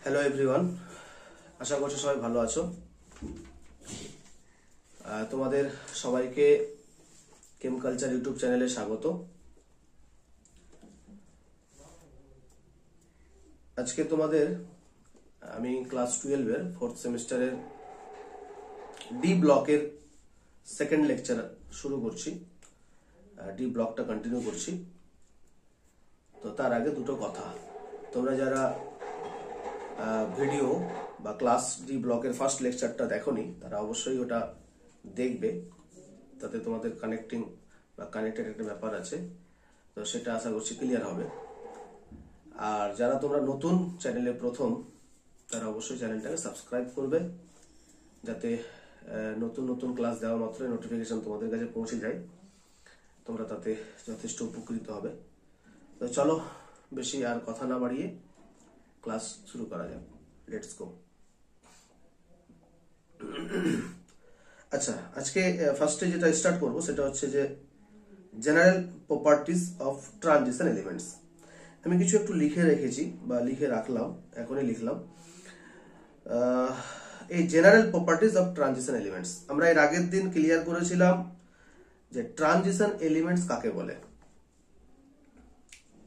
Hello everyone, আশা করছি সবাই ভালো আছো। তোমাদের সবাইকে কেম কালচার ইউটিউব চ্যানেলে স্বাগত। আজকে তোমাদের আমি ক্লাস 12 এর 4th সেমিস্টারের ডি ব্লকের সেকেন্ড লেকচার শুরু করছি। ডি ব্লকটা কন্টিনিউ করছি। তো তার আগে দুটো কথা, তোমরা যারা ভিডিও বা ক্লাস ডি ব্লকের ফার্স্ট লেকচারটা দেখোনি তারা অবশ্যই ওটা দেখবে, তাতে তোমাদের কানেক্টিং বা কানেক্টেড একটা ব্যাপার আছে, তো সেটা আশা করছি ক্লিয়ার হবে। আর যারা তোমরা নতুন চ্যানেলে প্রথম, তারা অবশ্যই চ্যানেলটাকে সাবস্ক্রাইব করবে, যাতে নতুন নতুন ক্লাস দেওয়া মাত্রই নোটিফিকেশন তোমাদের কাছে পৌঁছে যায়, তোমরা তাতে যথেষ্ট উপকৃত হবে। তো চলো বেশি আর কথা না বাড়িয়ে ক্লাস শুরু করা যাক। Let's go. আচ্ছা, আজকে ফার্স্টে যেটা স্টার্ট করব সেটা হচ্ছে যে general properties of transition elements. আমি কিছু একটু লিখে রেখেছি বা লিখে রাখলাম, এখনই লিখলাম। এই general properties of transition elements আমরা এর আগের দিন ক্লিয়ার করেছিলাম যে ট্রানজিশন এলিমেন্টস কাকে বলে,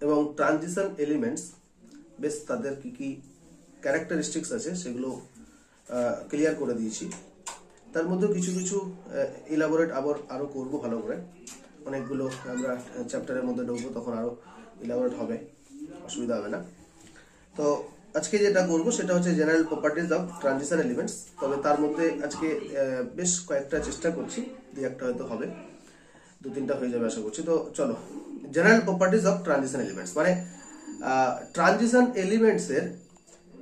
এবং ট্রানজিশন এলিমেন্টস বেশ তাদের কি কি ক্যারেক্টারিস্টিক্স আছে সেগুলো ক্লিয়ার করে দিয়েছি। তার মধ্যে কিছু কিছু ইলাবোরেট আরো করব ভালো করে। অনেকগুলো আমরা চ্যাপ্টারের মধ্যে ঢুকবো, তখন আরো ইলাবোরেট হবে, অসুবিধা হবে না। তো আজকে যেটা করবো সেটা হচ্ছে general properties of transition elements. তবে তার মধ্যে আজকে বেশ কয়েকটা চেষ্টা করছি, দুই একটা হয়তো হবে, দু তিনটা হয়ে যাবে আশা করছি। তো চলো, general properties of transition elements মানে ট্রানজিশন এলিমেন্টস এর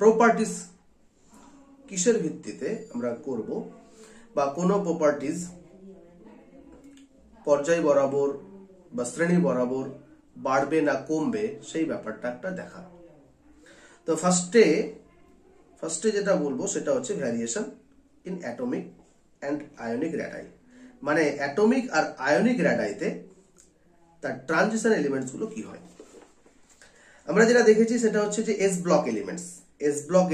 প্রপার্টিজ কিসের ভিত্তিতে আমরা করব, বা কোন প্রপার্টিজ পর্যায় বরাবর বা শ্রেণী বরাবর বাড়বে না কমবে সেই ব্যাপারটা একটা দেখা। তো ফার্স্টে যেটা বলবো সেটা হচ্ছে variation in atomic and ionic red-eye. মানে অ্যাটমিক আর আয়নিক রেডাইতে তার ট্রানজিশন এলিমেন্টস গুলো কি হয়। আমরা যেটা দেখেছি সেটা হচ্ছে যে এস ব্লক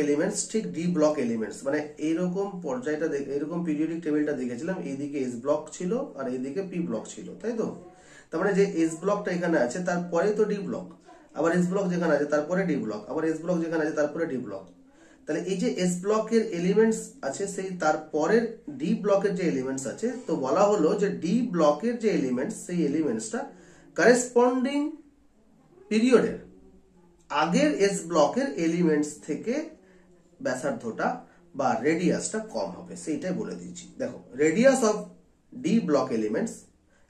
এলিমেন্টস ঠিক ডি ব্লক এলিমেন্টস, মানে এইরকম পর্যায়টা এইরকম পিরিয়ডিক টেবিলটা দেখেছিলাম, এইদিকে এস ব্লক ছিল আর এইদিকে পি ব্লক ছিল, তাই তো? তার মানে যে এস ব্লকটা এখানে আছে তারপরে তো ডি ব্লক, আবার এস ব্লক যেখানে আছে তারপরে ডি ব্লক, আবার এস ব্লক যেখানে আছে তারপরে ডি ব্লক। তাহলে এই যে এস ব্লকের এলিমেন্টস আছে সেই তারপরের ডি ব্লকের যে এলিমেন্টস আছে, তো বলা হলো যে ডি ব্লকের যে এলিমেন্টস সেই এলিমেন্টসটা করেসপন্ডিং পিরিয়ডের আগের এস ব্লকের এলিমেন্টস থেকে ব্যাসার্ধটা বা রেডিয়াসটা কম হবে, সেইটাই বলে দিয়েছি। দেখো, radius of D block elements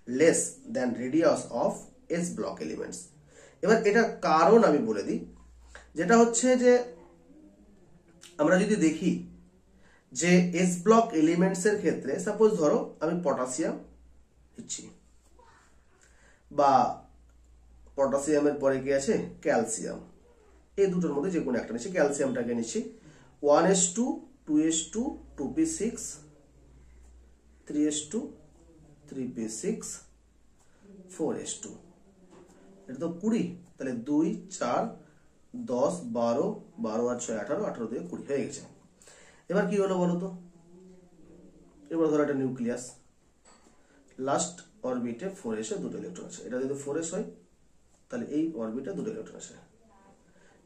less than radius of S block elements. এবার এটার কারণ আমি বলে দিই, যেটা হচ্ছে যে আমরা যদি দেখি যে এস ব্লক এলিমেন্টস এর ক্ষেত্রে সাপোজ ধরো আমি পটাশিয়াম নিচ্ছি, বা পটাশিয়ামের পরে কি আছে ক্যালসিয়াম, এই দুটোর মধ্যে যে কোনো একটা নিচ্ছি, ক্যালসিয়ামটাকে নিচ্ছি 1s2 2s2 2p6 3s2 3p6 4s2, এটা তো 20, তাহলে 2 4 10 12 12 আর 6 18 18 দিয়ে 20 হয়ে গেছে। এবার কি হলো বলো তো, এবার ধরো একটা নিউক্লিয়াস, লাস্ট অরবিটে 4s এ দুটো ইলেকট্রন আছে, এটা যদি 4s হয় তাহলে এই অরবিটে দুটো ইলেকট্রন আছে।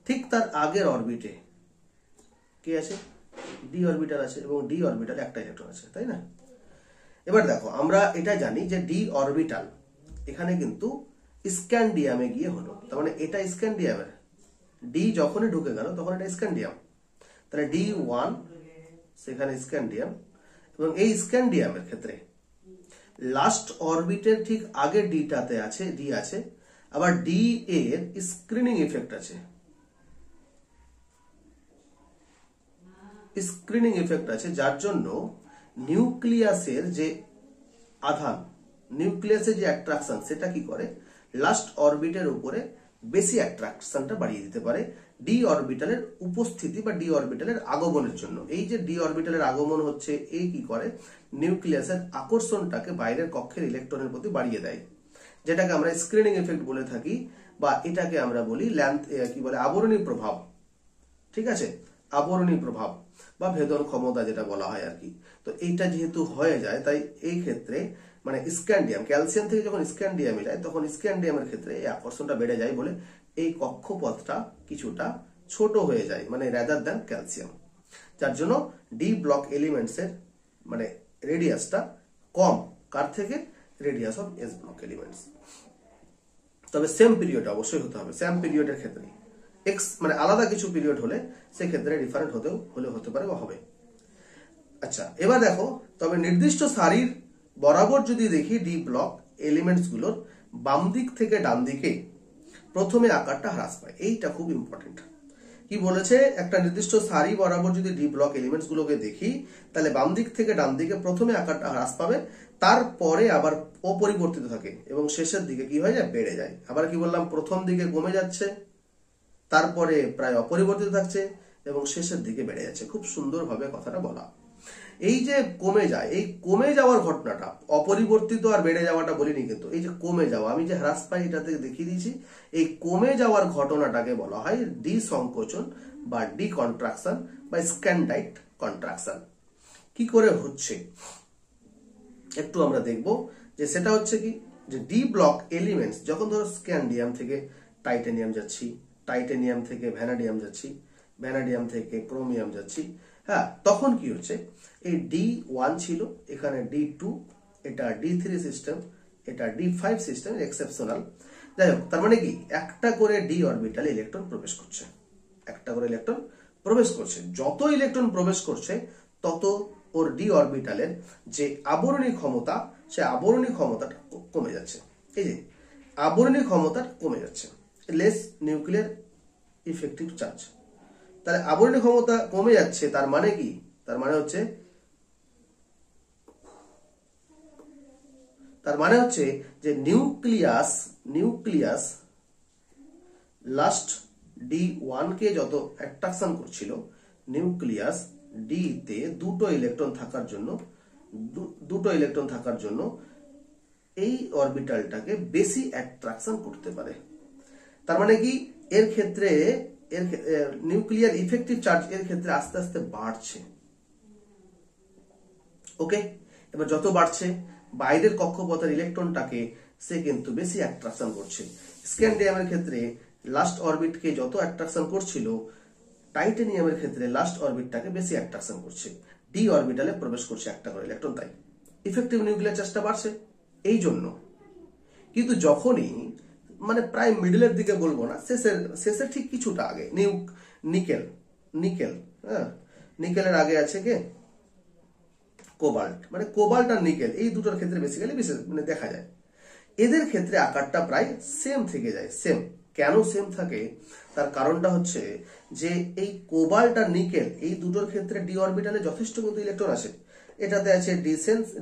ঠিক তার আগের অরবিটে কি আছে, ডি অরবিটাল আছে, এবং ডি অরবিটাল একটা ইলেকট্রন আছে, তাই না? এবার দেখো, আমরা এটা জানি যে ডি অরবিটাল এখানে কিন্তু স্ক্যান্ডিয়ামে গিয়ে হলো, তার মানে এটা স্ক্যান্ডিয়ামের, ডি যখনই ঢুকে গেল তখন এটা স্ক্যান্ডিয়াম, তাহলে D1 সেখানে স্ক্যান্ডিয়াম, এবং এই স্ক্যান্ডিয়ামের ক্ষেত্রে লাস্ট অরবিটের ঠিক আগে ডিটাতে আছে ডি আছে, আবার ডি এর স্ক্রিনিং ইফেক্ট আছে, যার জন্য নিউক্লিয়াসের যে আধান, নিউক্লিয়াসের যে অ্যাট্রাকশন, সেটা কি করে লাস্ট অরবিটের উপরে বেশি অ্যাট্রাকশনটা বাড়িয়ে দিতে পারে ডি অরবিটালের উপস্থিতি বা ডি অরবিটালের আগমনের জন্য। এই যে ডি অরবিটালের আগমন হচ্ছে, এই কি করে নিউক্লিয়াসের আকর্ষণটাকে বাইরের কক্ষের ইলেকট্রনের প্রতি বাড়িয়ে দেয়, যেটাকে আমরা স্ক্রিনিং ইফেক্ট বলে থাকি, বা এটাকে আমরা বলি কি বলে আবরণী প্রভাব। ঠিক আছে, আবরণী প্রভাব বা ভেদন ক্ষমতা যেটা বলা হয় আর কি। তো এইটা যেহেতু হয়ে যায়, তাই এই ক্ষেত্রে মানে স্ক্যান্ডিয়াম, ক্যালসিয়াম থেকে যখন স্ক্যান্ডিয়ামে যায় তখন স্ক্যান্ডিয়ামের ক্ষেত্রে এই আকর্ষণটা বেড়ে যায় বলে এই কক্ষপথটা কিছুটা ছোট হয়ে যায়, মানে রেদার দ্যান ক্যালসিয়াম, যার জন্য ডি ব্লক এলিমেন্টসের মানে রেডিয়াসটা কম কার থেকে, radius of S block elements. তবে সেম পিরিয়ড অবশ্যই হতে হবে, সেম পিরিয়ডের ক্ষেত্রে এক্স মানে আলাদা কিছু পিরিয়ড হলে সেক্ষেত্রে ডিফারেন্ট হতে পারে বা হবে। আচ্ছা, এবার দেখো, তবে নির্দিষ্ট সারির বরাবর যদি দেখি ডি ব্লক এলিমেন্টস গুলোর বাম দিক থেকে ডান দিকে প্রথমে আকারটা হ্রাস পায়। এইটা খুব ইম্পর্টেন্ট। কি বলেছে, একটা নির্দিষ্ট সারি বরাবর যদি ডি ব্লক এলিমেন্টস গুলোকে দেখি তাহলে বাম দিক থেকে ডান দিকে প্রথমে আকারটা হ্রাস পাবে, তারপরে আবার অপরিবর্তিত থাকে এবং শেষের দিকে কি হয়ে যায়, বেড়ে যায়। আবার কি বললাম, প্রথম দিকে কমে যাচ্ছে, তারপরে প্রায় অপরিবর্তিত থাকছে এবং শেষের দিকে বেড়ে যাচ্ছে। খুব সুন্দরভাবে কথাটা বলা। এই যে কমে যায়, এই কমে যাওয়ার ঘটনাটা, অপরিবর্তিত আর বেড়ে যাওয়াটা বলিনি কিন্তু, এই যে কমে যাওয়া, আমি যে হ্রাস পাই এটাতে দেখিয়ে দিয়েছি, এই কমে যাওয়ার ঘটনাটাকে বলা হয় ডিসংকোচন বা ডিকন্ট্রাকশন বা স্ক্যান্ডাইট কন্ট্রাকশন। কি করে হচ্ছে একটু আমরা দেখব, যে সেটা হচ্ছে কি, যে ডি ব্লক এলিমেন্টস যখন ধরো স্ক্যান্ডিয়াম থেকে টাইটানিয়াম যাচ্ছি, টাইটানিয়াম থেকে ভ্যানাডিয়াম যাচ্ছি, ভ্যানাডিয়াম থেকে ক্রোমিয়াম যাচ্ছি, হ্যাঁ, তখন কি হচ্ছে, এই D1 ছিল, এখানে D2, এটা D3 সিস্টেম, এটা D5 সিস্টেম, এক্সেপশনাল। যাই হোক, তার মানে কি, একটা করে ডি অরবিটালে ইলেকট্রন প্রবেশ করছে, একটা করে ইলেকট্রন প্রবেশ করছে। যত ইলেকট্রন প্রবেশ করছে তত ওর ডি অরবিটালের যে আবরণী ক্ষমতা, সে আবরণী ক্ষমতাটা কমে যাচ্ছে। এই যে আবরণী ক্ষমতা কমে যাচ্ছে, লেস নিউক্লিয়ার ইফেক্টিভ চার্জ। তাহলে আবরণী ক্ষমতা কমে যাচ্ছে, তার মানে কি, তার মানে হচ্ছে যে নিউক্লিয়াস লাস্ট D1 কে যত অ্যাট্রাকশন করছিল, নিউক্লিয়াস ডি তে দুটো ইলেকট্রন থাকার জন্য এই অরবিটালটাকে বেশি অ্যাট্রাকশন করতে পারে। তার মানে কি, এর ক্ষেত্রে নিউক্লিয়ার ইফেক্টিভ চার্জ এর ক্ষেত্রে আস্তে আস্তে বাড়ছে। ওকে, এবার যত বাড়ছে, বাইরের কক্ষপথের ইলেকট্রনটাকে সে কিন্তু বেশি অ্যাট্রাকশন করছে। স্ক্যান্ডিয়ামের ক্ষেত্রে লাস্ট অরবিটকে যত অ্যাট্রাকশন করছিল, টাইটানিয়ামের ক্ষেত্রে লাস্ট অরবিটটাকে বেশি অ্যাট্রাকশন করছে, ডি অরবিটালে প্রবেশ করছে একটা করে ইলেকট্রন, তাই ইফেক্টিভ নিউক্লিয়ার চার্জটা বাড়ছে এই জন্য। কিন্তু যখনই মানে প্রায় মিডলের দিকে বলবো না, শেষের ঠিক কিছুটা আগে, নিকেল, হ্যাঁ, নিকেলের আগে আছে কে, কোবাল্ট, মানে কোবাল্ট আর নিকেল, এই দুটোর ক্ষেত্রে বেসিক্যালি বিশেষ মানে দেখা যায়, এদের ক্ষেত্রে আকারটা প্রায় সেম থেকে যায়। সেম কেন সেম থাকে, তার কারণটা হচ্ছে যে এই কোবাল্ট আর নিকেল এই দুটোর ক্ষেত্রে ডি অরবিটালে যথেষ্ট কিন্তু ইলেকট্রন আছে। এটাতে আছে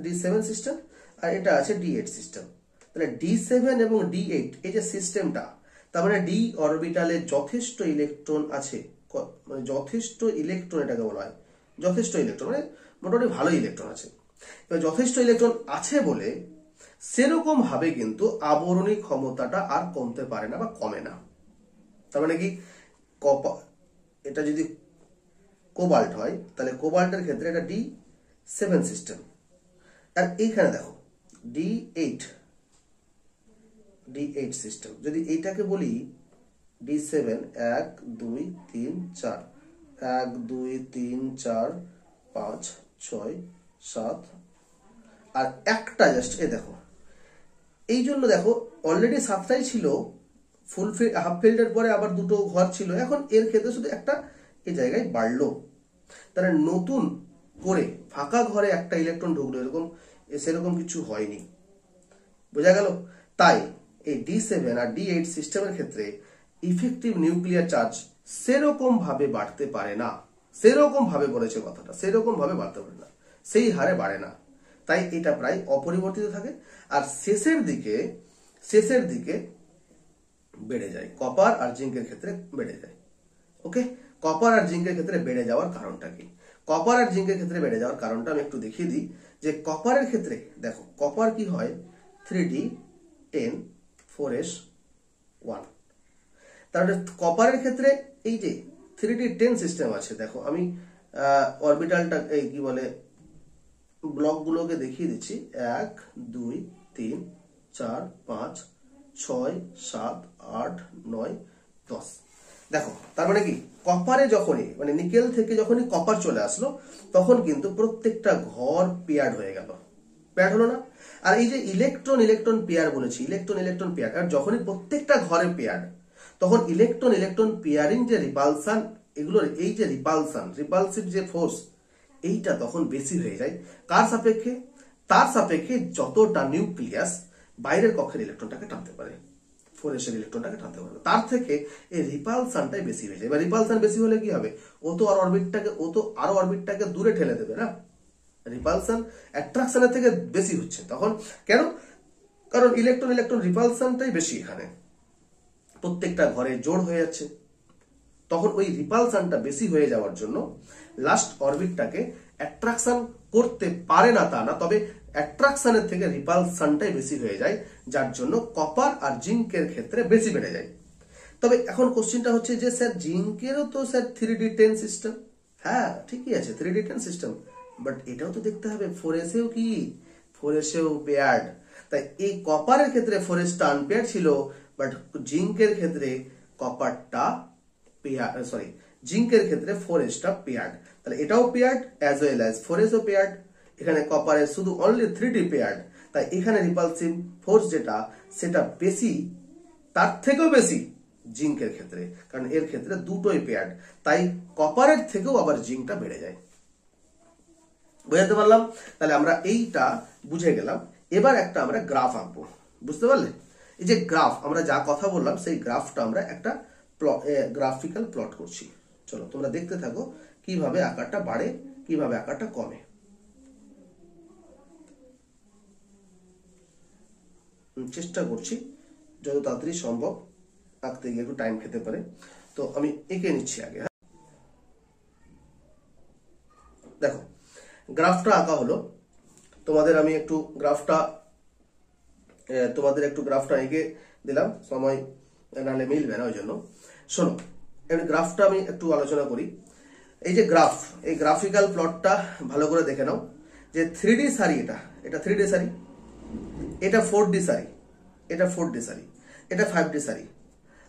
D7 সিস্টেম আর এটা আছে D8 সিস্টেম। তাহলে D7 এবং D8 এই যে সিস্টেমটা, তার মানে ডি অরবিটালে যথেষ্ট ইলেকট্রন আছে, মানে যথেষ্ট ইলেকট্রন এটাকে বলা হয়, যথেষ্ট ইলেকট্রন মানে মোটামুটি ভালো ইলেকট্রন আছে। এবার যথেষ্ট ইলেকট্রন আছে বলে সেরকম ভাবে কিন্তু আবরণী ক্ষমতাটা আর কমতে পারে না বা কমে না। তার মানে কি, এটা যদি কোবাল্ট হয় তাহলে কোবাল্টের ক্ষেত্রে এটা D7 সিস্টেম, আর এইখানে দেখো D8 সিস্টেম। যদি এইটাকে বলি D7, 1 2 3 4, 1 2 3 4 5 6 7, আর একটা জাস্ট এ দেখো, এই জন্য দেখো অলরেডি 7টাই ছিল, ফুল হাফ ফিল্ডের পরে আবার দুটো ঘর ছিল, এখন এর ক্ষেত্রে শুধু একটা এই জায়গায় বাড়লো। তাহলে নতুন করে ফাঁকা ঘরে একটা ইলেকট্রন ঢুকলো, সেরকম কিছু হয়নি, বোঝা গেল। তাই এই D7 আর D8 সিস্টেমের ক্ষেত্রে ইফেক্টিভ নিউক্লিয়ার চার্জ সেরকম ভাবে বাড়তে পারে না, সেরকম ভাবে বলেছে কথাটা, সেরকম ভাবে বাড়তে পারে না, সেই হারে বাড়ে না। তাই এটা প্রায় অপরিবর্তিত থাকে, আর শেষের দিকে বেড়ে যায়, কপার আর জিঙ্কের ক্ষেত্রে বেড়ে যায়। ওকে, কপার আর জিঙ্কের ক্ষেত্রে বেড়ে যাওয়ার কারণটা কি, কপার আর জিঙ্কের ক্ষেত্রে বেড়ে যাওয়ার কারণটা আমি একটু দেখিয়ে দিই। যে কপারের ক্ষেত্রে দেখো, কপার কি হয়, 3D10 4S1। তাহলে কপারের ক্ষেত্রে এই যে 3D10 সিস্টেম আছে। দেখো আমি অরবিটালটা এই কি বলে ব্লকগুলোকে দেখিয়ে দিচ্ছি, 1 2 3 4 5 6 7 8 9 10। দেখো তার মানে কি, কপারে যখনই মানে নিকেল থেকে যখনই কপার চলে আসলো তখন কিন্তু প্রত্যেকটা ঘর পেয়ার্ড হয়ে গেল, পেয়ার্ড হলো না? আর এই যে ইলেকট্রন ইলেকট্রন পেয়ার বলেছি, ইলেকট্রন ইলেকট্রন পেয়ার, আর যখনই প্রত্যেকটা ঘরে পেয়ার্ড তখন ইলেকট্রন ইলেকট্রন পেয়ারিং যে রিপালসান, এগুলোর এই যে রিপালসান রিপালসিভ যে ফোর্স, এইটা তখন বেশি হয়ে যায়। কার সাপেক্ষে? তার সাপেক্ষে যতটা নিউক্লিয়াস বাইরের কক্ষের ইলেকট্রনটাকে টানতে পারে, 4s এর ইলেকট্রনটাকে টানতে পারবে, তার থেকে এই রিপালসানটাই বেশি হয়ে যায়। এবার রিপালসান বেশি হলে কি হবে? ও তো আরো অরবিটটাকে দূরে ঠেলে দেবে না? রিপালসান অ্যাট্রাকশনের থেকে বেশি হচ্ছে তখন। কেন? কারণ ইলেকট্রন ইলেকট্রন রিপালসানটাই বেশি, এখানে প্রত্যেকটা ঘরে জোড় হয়ে যাচ্ছে। তখন ওই রিপালসানটা বেশি হয়ে যাওয়ার জন্য লাস্ট অরবিটটাকে অ্যাট্রাকশন করতে পারে না তা না, তবে অ্যাট্রাকশনের থেকে রিপালসানটাই বেশি হয়ে যায়, যার জন্য কপার আর জিঙ্কের ক্ষেত্রে বেশি বেড়ে যায়। তবে এখন কোশ্চেনটা হচ্ছে যে স্যার জিঙ্কেরও তো স্যার 3D10 সিস্টেম। হ্যাঁ ঠিকই আছে 3D10 সিস্টেম, বাট এটাও তো দেখতে হবে 4s-এও কি, 4s-এও পেয়ার্ড। তাই এই কপারের ক্ষেত্রে 4s-টা আনপেয়ার্ড ছিল, বাট জিঙ্কের ক্ষেত্রে কপারটা পেয়ার্ড, সরি জিঙ্কের ক্ষেত্রে 4s-টা পেয়ার্ড। তাহলে এটাও পেয়ার্ড অ্যাজ ওয়েল অ্যাজ 4s-ও পেয়ার্ড। এখানে কপারের শুধু অনলি 3D পেয়ার্ড, তাই এখানে রিপালসিভ ফোর্স যেটা সেটা বেশি, তার থেকেও বেশি জিঙ্কের ক্ষেত্রে, কারণ এর ক্ষেত্রে দুটোই পেয়ার্ড, তাই কপারের থেকেও আবার জিঙ্কটা বেড়ে যায়। বোঝাতে পারলাম? তাহলে আমরা এইটা বুঝে গেলাম। এবার একটা আমরা গ্রাফ আঁকবো, বুঝতে পারলে? এই যে গ্রাফ, আমরা যা কথা বললাম সেই গ্রাফটা আমরা একটা গ্রাফিক্যাল প্লট করছি। চলো তোমরা দেখতে থাকো কিভাবে আকারটা বাড়ে, কিভাবে আকারটা কমে। চেষ্টা করছি যত তাড়াতাড়ি সম্ভব, আঁকতে গিয়ে একটু টাইম খেতে পারে, তো আমি এঁকে নিচ্ছি আগে। দেখো গ্রাফটা আঁকা হলো, তোমাদের একটু গ্রাফটা এঁকে দিলাম, সময় নাহলে মিলবে না, ওই জন্য। শোনো গ্রাফটা আমি একটু আলোচনা করি। এই যে গ্রাফ, এই গ্রাফিক্যাল প্লটটা ভালো করে দেখে নাও যে 3D সারি, এটা 3D সারি, এটা 4D সারি, এটা 4D সারি, এটা 5D সারি।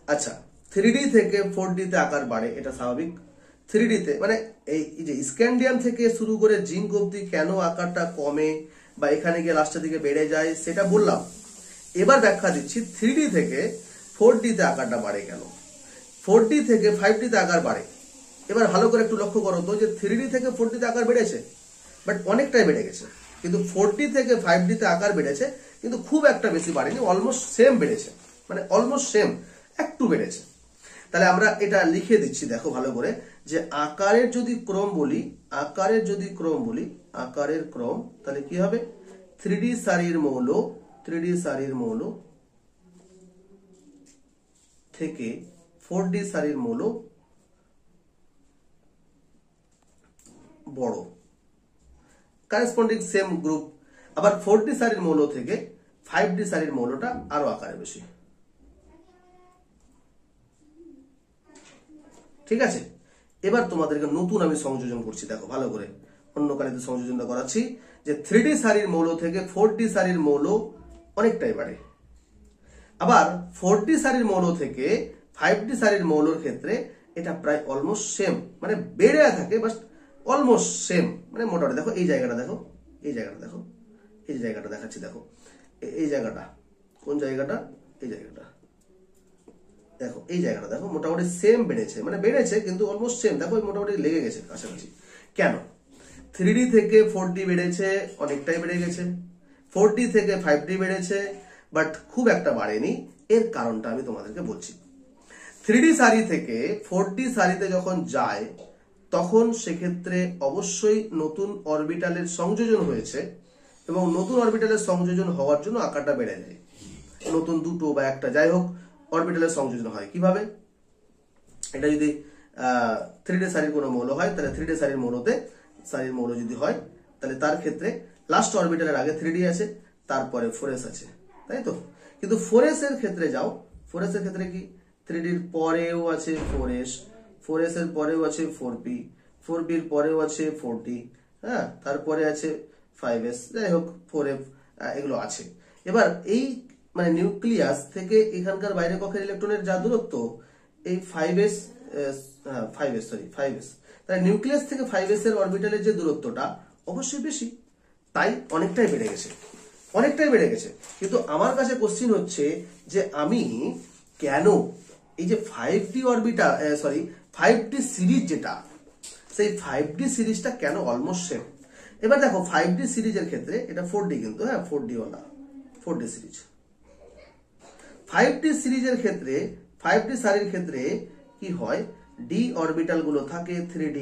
আচ্ছা 3D থেকে 4D তে আকার বাড়ে, এটা স্বাভাবিক। 3D তে মানে এই যে স্ক্যান্ডিয়াম থেকে শুরু করে জিঙ্ক অবধি কেন আকারটা কমে বা এখানে গিয়ে লাস্টের দিকে বেড়ে যায় সেটা বললাম। এবার ব্যাখ্যা দিচ্ছি 3D থেকে 4D তে আকারটা বাড়ে কেন, 4D থেকে 5D তে আকার বাড়ে। এবার ভালো করে একটু লক্ষ্য করো তো যে 3D থেকে 4D তে আকার বেড়েছে, বাট অনেকটাই বেড়ে গেছে, কিন্তু 4D থেকে 5D তে আকার বেড়েছে কিন্তু খুব একটা বেশি বাড়েনি, অলমোস্ট সেম বেড়েছে, মানে অলমোস্ট সেম, একটু বেড়েছে। তাহলে আমরা এটা লিখে দিচ্ছি, দেখো ভালো করে, যে আকারের যদি ক্রম বলি, আকারের ক্রম, তাহলে কি হবে? 3D সারির মৌল থেকে 4D সারির মৌল বড়, কারেসপন্ডিং সেম গ্রুপ। আবার 4D সারির মৌল থেকে 5D সারির মৌলটা আরো আকারে বেশি। ঠিক আছে, এবার তোমাদেরকে নতুন আমি সংযোজন করছি, দেখো ভালো করে, অন্য কালিতে সংযোজনটা করাচ্ছি যে 3D সারির মৌল থেকে 4D সারির মৌল অনেকটাই বাড়ে। আবার 4D সারির মৌল থেকে 5D সারির মৌলর ক্ষেত্রে এটা প্রায় অলমোস্ট সেম, মানে বেড়ে থাকে বাট অলমোস্ট সেম, মানে মোটামুটি। দেখো এই জায়গাটা দেখো, এই জায়গাটা দেখো, এই যে জায়গাটা দেখাচ্ছি, দেখো এই জায়গাটা, কোন জায়গাটা? এই জায়গাটা দেখো, এই জায়গাটা দেখো, মোটামুটি সেম বেড়েছে, মানে বেড়েছে কিন্তু অলমোস্ট সেম, দেখো মোটামুটি লেগে গেছে কাছাকাছি। কেন? 3D থেকে 4D বেড়েছে, অনেকটাই বেড়ে গেছে, 4D থেকে 5D বেড়েছে, বাট খুব একটা বাড়েনি। এর কারণটা আমি তোমাদেরকে বলছি। 3D সারি থেকে 4D সারিতে যখন যায় তখন সেক্ষেত্রে অবশ্যই নতুন অরবিটালের সংযোজন হয়েছে, এবং নতুন অরবিটালের সংযোজন হওয়ার জন্য আকারটা বেড়ে যায়। নতুন দুটো বা একটা, যাই হোক, অরবিটালের সংযোজন হয় কিভাবে? এটা যদি 3D সারির কোনো মৌল হয়, তাহলে 3D সারির মৌল যদি হয়, তাহলে তার ক্ষেত্রে লাস্ট অরবিটালের আগে 3D আছে, তারপরে 4s আছে, তাই তো? কিন্তু 4s এর ক্ষেত্রে যাও, 4s এর ক্ষেত্রে কি 3D এর পরেও আছে 4s, 4s এর পরেও আছে 4p, 4p এর পরেও আছে 4d, হ্যাঁ, তারপরে আছে 5s, যাই হোক 4f, এগুলো আছে। এবার এই মানে নিউক্লিয়াস থেকে এখানকার বাইরে কক্ষের ইলেকট্রনের যা দূরত্ব, এই 5s, 5s, তাই নিউক্লিয়াস থেকে 5s এর অরবিটালের যে দূরত্বটা অবশ্যই বেশি, তাই অনেকটাই বেড়ে গেছে, অনেকটাই বেড়ে গেছে। কিন্তু আমার কাছে কোশ্চিন হচ্ছে যে আমি কেন এই যে 5d অরবিটাল, 5d সিরিজ যেটা, সেই 5d সিরিজটা কেন অলমোস্ট সেম। এবার দেখো 5d সিরিজের ক্ষেত্রে এটা 4d, কিন্তু হ্যাঁ 4d ওয়ালা 4d সিরিজ। 5d সিরিজের ক্ষেত্রে 5d সারির ক্ষেত্রে কি হয়, d অরবিটাল গুলো থাকে 3d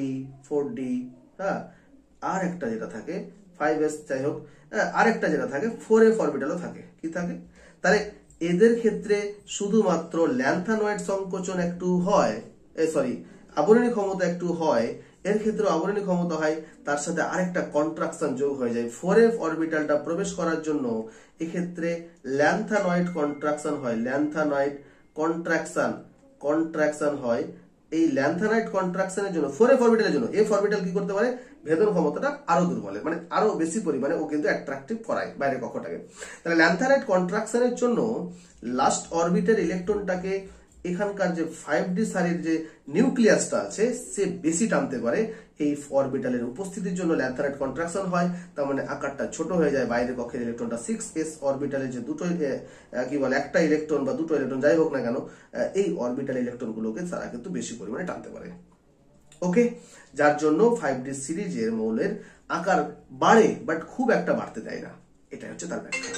4d, হ্যাঁ, আর একটা যেটা থাকে 5s, যাই হোক, আর একটা যেটা থাকে 4f অরবিটালও থাকে, কি থাকে, তাহলে এদের ক্ষেত্রে শুধুমাত্র ল্যান্থানয়েড সংকোচন একটু হয়, আবরণী ক্ষমতা একটু হয়, এর ক্ষেত্রে আবরণী ক্ষমতা হয়, তার সাথে আরেকটা কন্ট্রাকশন যোগ হয়ে যায় 4f অরবিটালটা প্রবেশ করার জন্য। এক্ষেত্রে ল্যান্থানয়েড কন্ট্রাকশন হয়, ল্যান্থানয়েড কন্ট্রাকশন হয়। এই ল্যান্থানয়েড কন্ট্রাকশনের জন্য 4f অরবিটালের জন্য f অরবিটাল কি করতে পারে, ভেদন ক্ষমতাটা আরো দুর্বল, মানে আরো বেশি পরিমাণে ও কিন্তু অ্যাট্রাকটিভ করায় বাইরের কক্ষটাকে। তাহলে ল্যান্থানয়েড কন্ট্রাকশনের জন্য লাস্ট অরবিটের ইলেকট্রনটাকে এখানকার যে 5d সারির যে নিউক্লিয়াসটা আছে সে বেশি টানতে পারে, এই অরবিটালের উপস্থিতির জন্য ল্যান্থানয়েড কন্ট্রাকশন হয়, তার মানে আকারটা ছোট হয়ে যায়, বাইরের কক্ষের ইলেকট্রনটা 6s অরবিটালের যে দুটো কি বলে একটা ইলেকট্রন বা দুটো ইলেকট্রন যাই হোক না কেন, এই অরবিটাল ইলেকট্রনগুলোকে তারা কিন্তু বেশি পরিমাণে টানতে পারে। ওকে, যার জন্য 5d সিরিজের মৌলের আকার বাড়ে, বাট খুব একটা বাড়তে দেয় না, এটাই হচ্ছে তার ব্যাখ্যা।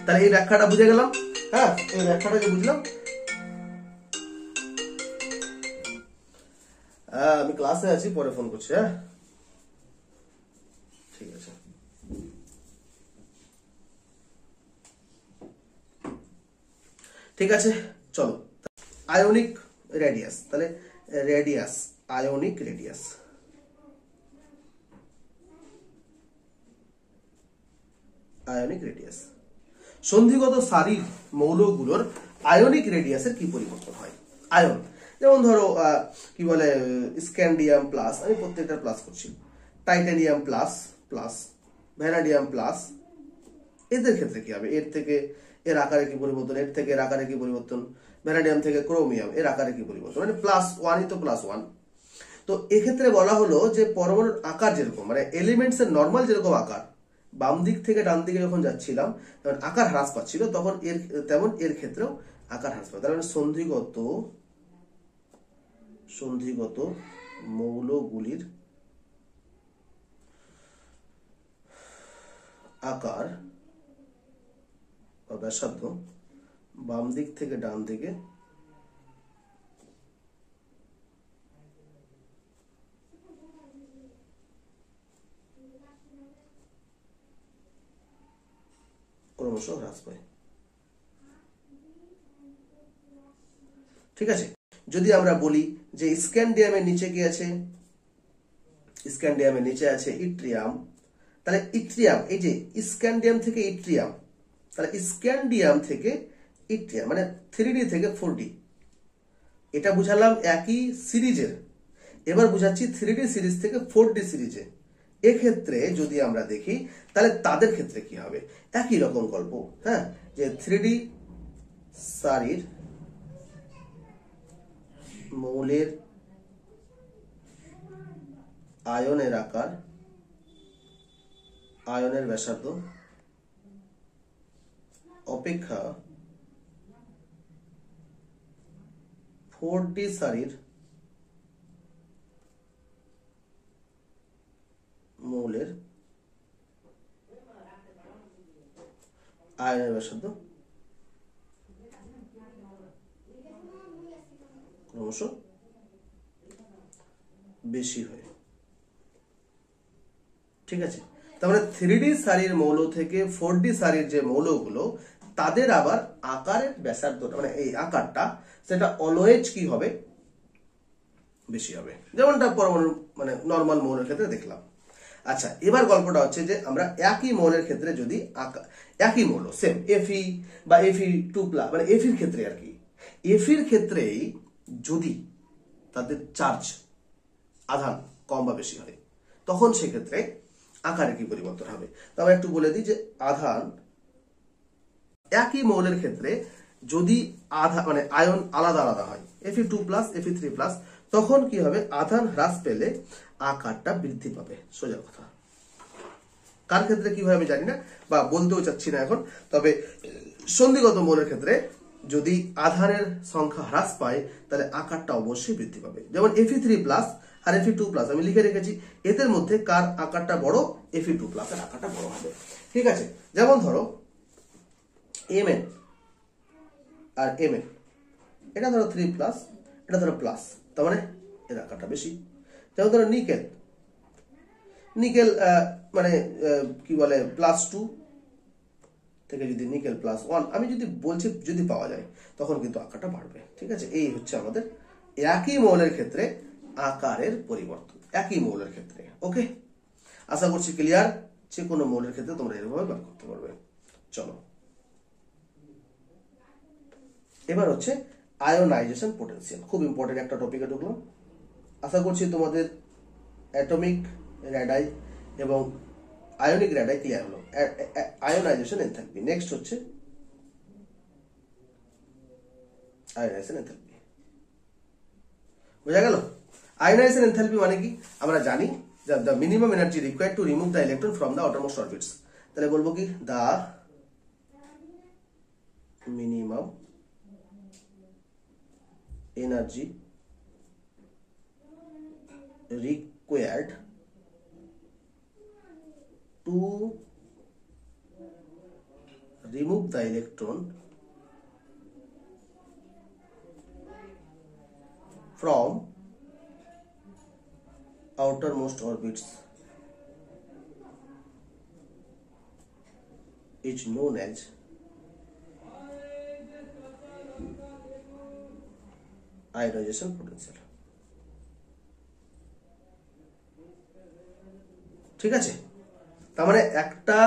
তাহলে এই ব্যাখ্যাটা বুঝে গেলাম, হ্যাঁ, এই ব্যাখ্যাটা যে বুঝলাম, আমি ক্লাসে আছি, পরে ফোন করছি, হ্যাঁ, ঠিক আছে। ঠিক আছে, চলো। আয়নিক রেডিয়াস, তাহলে radius, ionic radius, ionic radius, সন্ধিগত সারির মৌলগুলোর আয়নিক রেডিয়াসের কি পরিবর্তন হয়। আয়ন যেমন ধরো কি বলে স্ক্যান্ডিয়াম প্লাস, আমি প্রত্যেকটা প্লাস করছি, titanium plus plus, vanadium plus, এদের ক্ষেত্রে কি হবে, এর থেকে এর আকারে কি পরিবর্তন, এর থেকে এর আকারে কি পরিবর্তন, ভ্যানাডিয়াম থেকে ক্রোমিয়াম এর আকারে কি পরিবর্তন, মানে প্লাস ওয়ানই তো প্লাস ওয়ান। তো এক্ষেত্রে বলা হলো যে পরমাণুর আকার যেরকম, মানে এলিমেন্টস এর নর্মাল যেরকম আকার, বাম দিক থেকে ডান দিকে যখন যাচ্ছিলাম তখন আকার হ্রাস পাচ্ছিল, তখন তেমন এর ক্ষেত্রেও আকার হ্রাস পাবে। তার মানে সন্ধিগত মৌলগুলির আকার বা ব্যাসার্ধ বাম দিক থেকে ডান দিকে ক্রমশ হ্রাস পায়। ঠিক আছে, যদি আমরা বলি যে স্ক্যান্ডিয়ামের নিচে কি আছে, স্ক্যান্ডিয়ামের নিচে আছে ইট্রিয়াম, তাহলে ইট্রিয়াম, এই যে স্ক্যান্ডিয়াম থেকে ইট্রিয়াম, তাহলে স্ক্যান্ডিয়াম থেকে ইট্রিয়াম মানে 3d থেকে 4d, এটা বুঝালাম একই সিরিজের। এবার বুঝাচ্ছি 3d সিরিজ থেকে 4d সিরিজে। এক্ষেত্রে যদি আমরা দেখি তাহলে তাদের ক্ষেত্রে কি হবে, একই রকম গল্প, হ্যাঁ, যে 3d সারির মৌলের আয়নের আকার, আয়নের ব্যাসার্ধ অপেক্ষা 4d সারির মৌলের আয়নের ব্যাসার্ধ ক্রমশ বেশি হয়। ঠিক আছে, তাহলে 3d সারির মৌল থেকে 4d সারির যে মৌলগুলো তাদের আবার আকারের ব্যাসার্ধটা মানে এই আকারটা সেটা অলওয়েজ কি হবে, বেশি হবে, যেমনটা পরমাণু মানে নর্মাল মৌলের ক্ষেত্রে দেখলাম। আচ্ছা, এবার গল্পটা হচ্ছে যে আমরা একই মৌলের ক্ষেত্রে যদি একই মৌল সেম Fe বা Fe2+ মানে Feর ক্ষেত্রে আর কি, Feর ক্ষেত্রেই যদি তাদের চার্জ আধান কম বা বেশি হয়, তখন সেক্ষেত্রে আকারে কি পরিবর্তন হবে। তো আমরা একটু বলে দিই যে আধান একই মৌলের ক্ষেত্রে যদি মানে আয়ন আলাদা আলাদা হয়, Fe2+, Fe3+, তখন কি হবে, আধান হ্রাস পেলে আকারটা বৃদ্ধি পাবে। সোজা কথা। কার ক্ষেত্রে কি হয় আমি জানি না বা বলতেও চাচ্ছি না এখন, তবে সন্ধিগত মৌলের ক্ষেত্রে যদি আধানের সংখ্যা হ্রাস পায় তাহলে আকারটা অবশ্যই বৃদ্ধি পাবে। যেমন Fe3+ আর Fe2+, আমি লিখে রেখেছি, এদের মধ্যে কার আকারটা বড়, Fe2+ এর আকারটা বড় হবে। ঠিক আছে, যেমন ধরো Mn আর Mn, এটা ধরো 3+, এটা ধরো প্লাস, তার মানে এর আকারটা বেশি। যেমন ধরো নিকেল মানে কি বলে +2 থেকে যদি নিকেল +1 আমি যদি বলছি যদি পাওয়া যায়, তখন কিন্তু আকারটা বাড়বে। ঠিক আছে, এই হচ্ছে আমাদের একই মৌলের ক্ষেত্রে আকারের পরিবর্তন, একই মৌলের ক্ষেত্রে। ওকে, আশা করছি ক্লিয়ার। যে কোনো মৌলের ক্ষেত্রে তোমরা এরভাবে বার করতে পারবে। চলো, এবার হচ্ছে আয়োনাইজেশন পোটেনশিয়াল। খুব ইম্পর্টেন্ট একটা টপিকে ঢুকলাম। আশা করছি তোমাদের অ্যাটমিক রেডাই এবং আয়নিক রেডাই ক্লিয়ার হলো। আয়োনাইজেশন এনথালপি, নেক্সট হচ্ছে আয়োনাইজেশন এনথালপি। বোঝা গেল? আয়োনাইজেশন এনথালপি মানে কি আমরা জানি, the minimum energy required to remove the electron from the outermost orbits. তাহলে বলবো কি, the minimum energy required to remove the electron from outermost orbits is known as ionization potential। ঠিক আছে, তার মানে একটা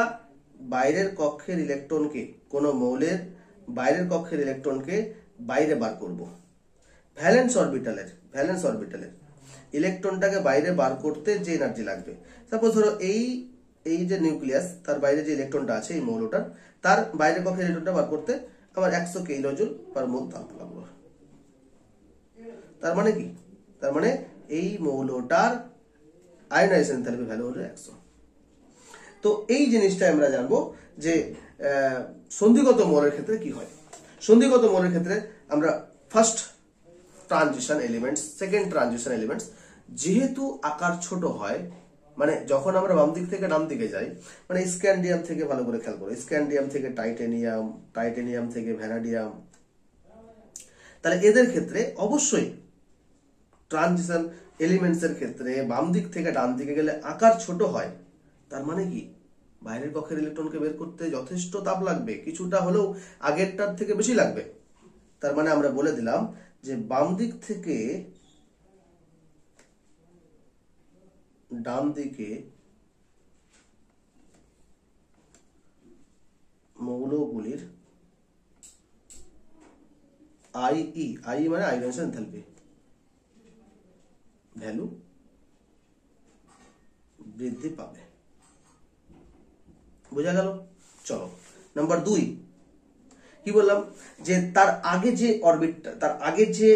বাইরের কক্ষের ইলেকট্রনকে, কোন মৌলের বাইরের কক্ষের ইলেকট্রনকে বাইরে বার করব, ভ্যালেন্স অরবিটালের ইলেকট্রনটাকে বাইরে বার করতে যে এনার্জি লাগবে, সাপোজ ধরো এই যে নিউক্লিয়াস, তার বাইরে যে ইলেকট্রনটা আছে এই মৌলটার, তার বাইরের কক্ষের ইলেকট্রনটা বার করতে আমার 100 কিলোজুল/মোল তাপ লাগলো। তার মানে কি, তার মানে এই মৌলটার আয়োনাইজেশন এনথালপি ভ্যালু হলো 100। তো এই জিনিসটা আমরা জানবো যে সন্ধিগত মৌলের ক্ষেত্রে কি হয়। সন্ধিগত মৌলের ক্ষেত্রে আমরা first transition elements, second transition elements যেহেতু আকার ছোট হয়, মানে যখন আমরা বাম দিক থেকে ডান দিকে যাই, মানে স্ক্যান্ডিয়াম থেকে, ভালো করে খেয়াল করো, স্ক্যান্ডিয়াম থেকে টাইটেনিয়াম, টাইটেনিয়াম থেকে ভ্যানাডিয়াম, তাহলে এদের ক্ষেত্রে অবশ্যই ট্রানজিশন এলিমেন্টস এর ক্ষেত্রে বাম দিক থেকে ডান দিকে গেলে আকার ছোট হয়। তার মানে কি, বাইরের কক্ষের ইলেকট্রনকে বের করতে যথেষ্ট তাপ লাগবে, কিছুটা হলেও আগেরটার থেকে বেশি লাগবে। তার মানে আমরা বলে দিলাম যে বাম দিক থেকে ডান দিকে মৌলগুলির আই মানে আয়োনাইজেশন এনথালপি ভ্যালু বৃদ্ধি পাবে। বোঝা গেল? চলো, নাম্বার 2 কি বললাম, যে তার আগে যে অরবিটটা, তার আগে যে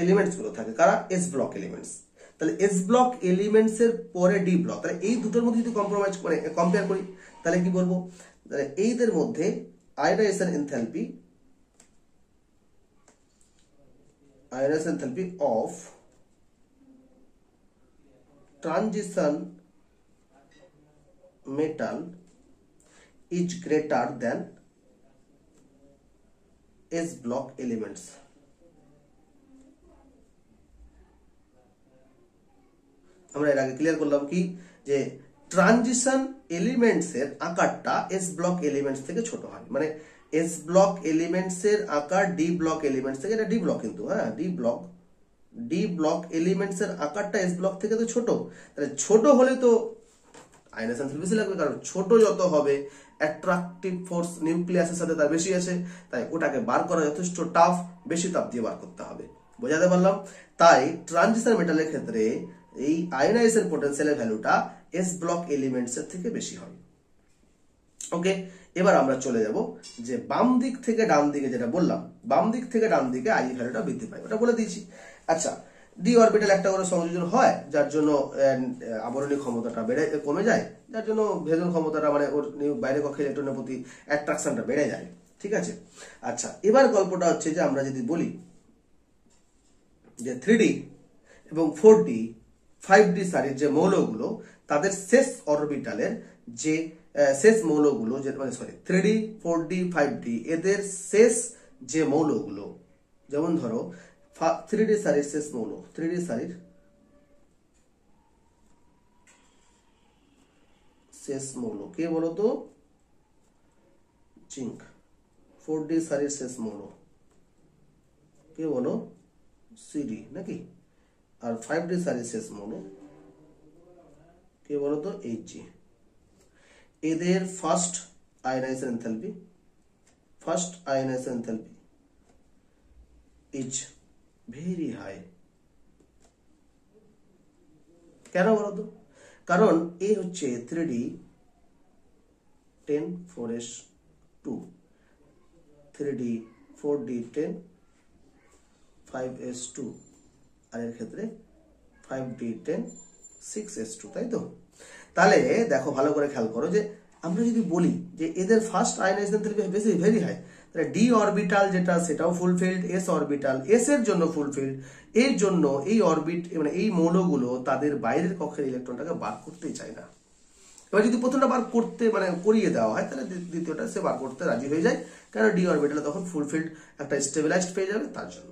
এলিমেন্টস গুলো থাকে, কারা, এস ব্লক এলিমেন্টস। তাহলে এস ব্লক এলিমেন্টস এর পরে ডি ব্লক, তাহলে এই দুটোর মধ্যে যদি কম্প্রোমাইজ করে কম্পেয়ার করি, তাহলে কি বলবো, তাহলে এইদের মধ্যে ionization enthalpy of transition metal is greater than S block elements। আমরা এর আগে ক্লিয়ার করলাম কি, যে ট্রানজিশন এলিমেন্টস এর আকারটা এস ব্লক এলিমেন্টস থেকে ছোট হয়, মানে এস ব্লক এলিমেন্টস এর আকার ডি ব্লক এলিমেন্টস থেকে, এটা ডি ব্লক কিন্তু, হ্যাঁ ডি ব্লক এলিমেন্টস এর আকারটা এস ব্লক থেকে তো ছোট। তাহলে ছোট হলে তো আয়োনাইজেশন এনথালপি বেশি লাগবে, কারণ ছোট যত হবে অ্যাট্রাকটিভ ফোর্স নিউক্লিয়াসের সাথে তার বেশি আছে, তাই ওটাকে বার করা যথেষ্ট টাফ, বেশি তাপ দিয়ে বার করতে হবে। বোঝাতে পারলাম? তাই ট্রানজিশন মেটালের ক্ষেত্রে এই আয়নাইজেশন পোটেনশিয়ালের ভ্যালুটা এস ব্লক এলিমেন্টস এর থেকে বেশি হয়। ওকে, এবার আমরা চলে যাব যে বাম দিক থেকে ডান দিকে, যেটা বললাম বাম দিক থেকে ডান দিকে আই ভ্যালুটা বৃদ্ধি পায়, ওটা বলে দিয়েছি। আচ্ছা, ডি অরবিটাল একটা করে সংযোজন হয়, যার জন্য আবরণী ক্ষমতাটা কমে যায়, যার জন্য ভেদন ক্ষমতাটা মানে ওর বাইরে কক্ষে ইলেকট্রনের প্রতি অ্যাট্রাকশনটা বেড়ে যায়। ঠিক আছে। আচ্ছা, এবার গল্পটা হচ্ছে যে আমরা যদি বলি যে 3D এবং 4D 5D সারির যে মৌলগুলো, তাদের শেষ অরবিটালের যে শেষ মৌলগুলো, যে মানে সরি 3D 4D 5D এদের শেষ যে মৌলগুলো, যেমন ধরো 3D সারির শেষ মৌল, 3D সারির শেষ মৌল কে বলো তো? জিঙ্ক। 4D সারির শেষ মৌল কে বলো? সিডি নাকি? আর 5D সারির শেষ মৌল কে বলো তো? এইচজি। এদের first ionization enthalpy is very high. কেন বলতো? কারণ এ হচ্ছে 3D 10 4s2, 3D 4D 10 5s2, আর এর ক্ষেত্রে 5D 10 6s2, তাই তো? তাহলে দেখো ভালো করে খেয়াল করো যে আমরা যদি বলি যে এদের ফার্স্ট আয়নাইজেশন এনথালপি বেশি ভেরি হাই, তাহলে ডি অরবিটাল যেটা সেটাও ফুলফিলড, এস অরবিটাল এস এর জন্য ফুলফিলড। এর জন্য এই অরবিট মানে এই মৌলগুলো তাদের বাইরের কক্ষের ইলেকট্রনটাকে বার করতেই চায় না। এবার যদি প্রথমটা বার করতে মানে করিয়ে দেওয়া হয়, তাহলে দ্বিতীয়টা সে বার করতে রাজি হয়ে যায়, কারণ ডি অরবিটাল তখন ফুলফিলড একটা স্টেবিলাইজড পেয়ে যাবে তার জন্য।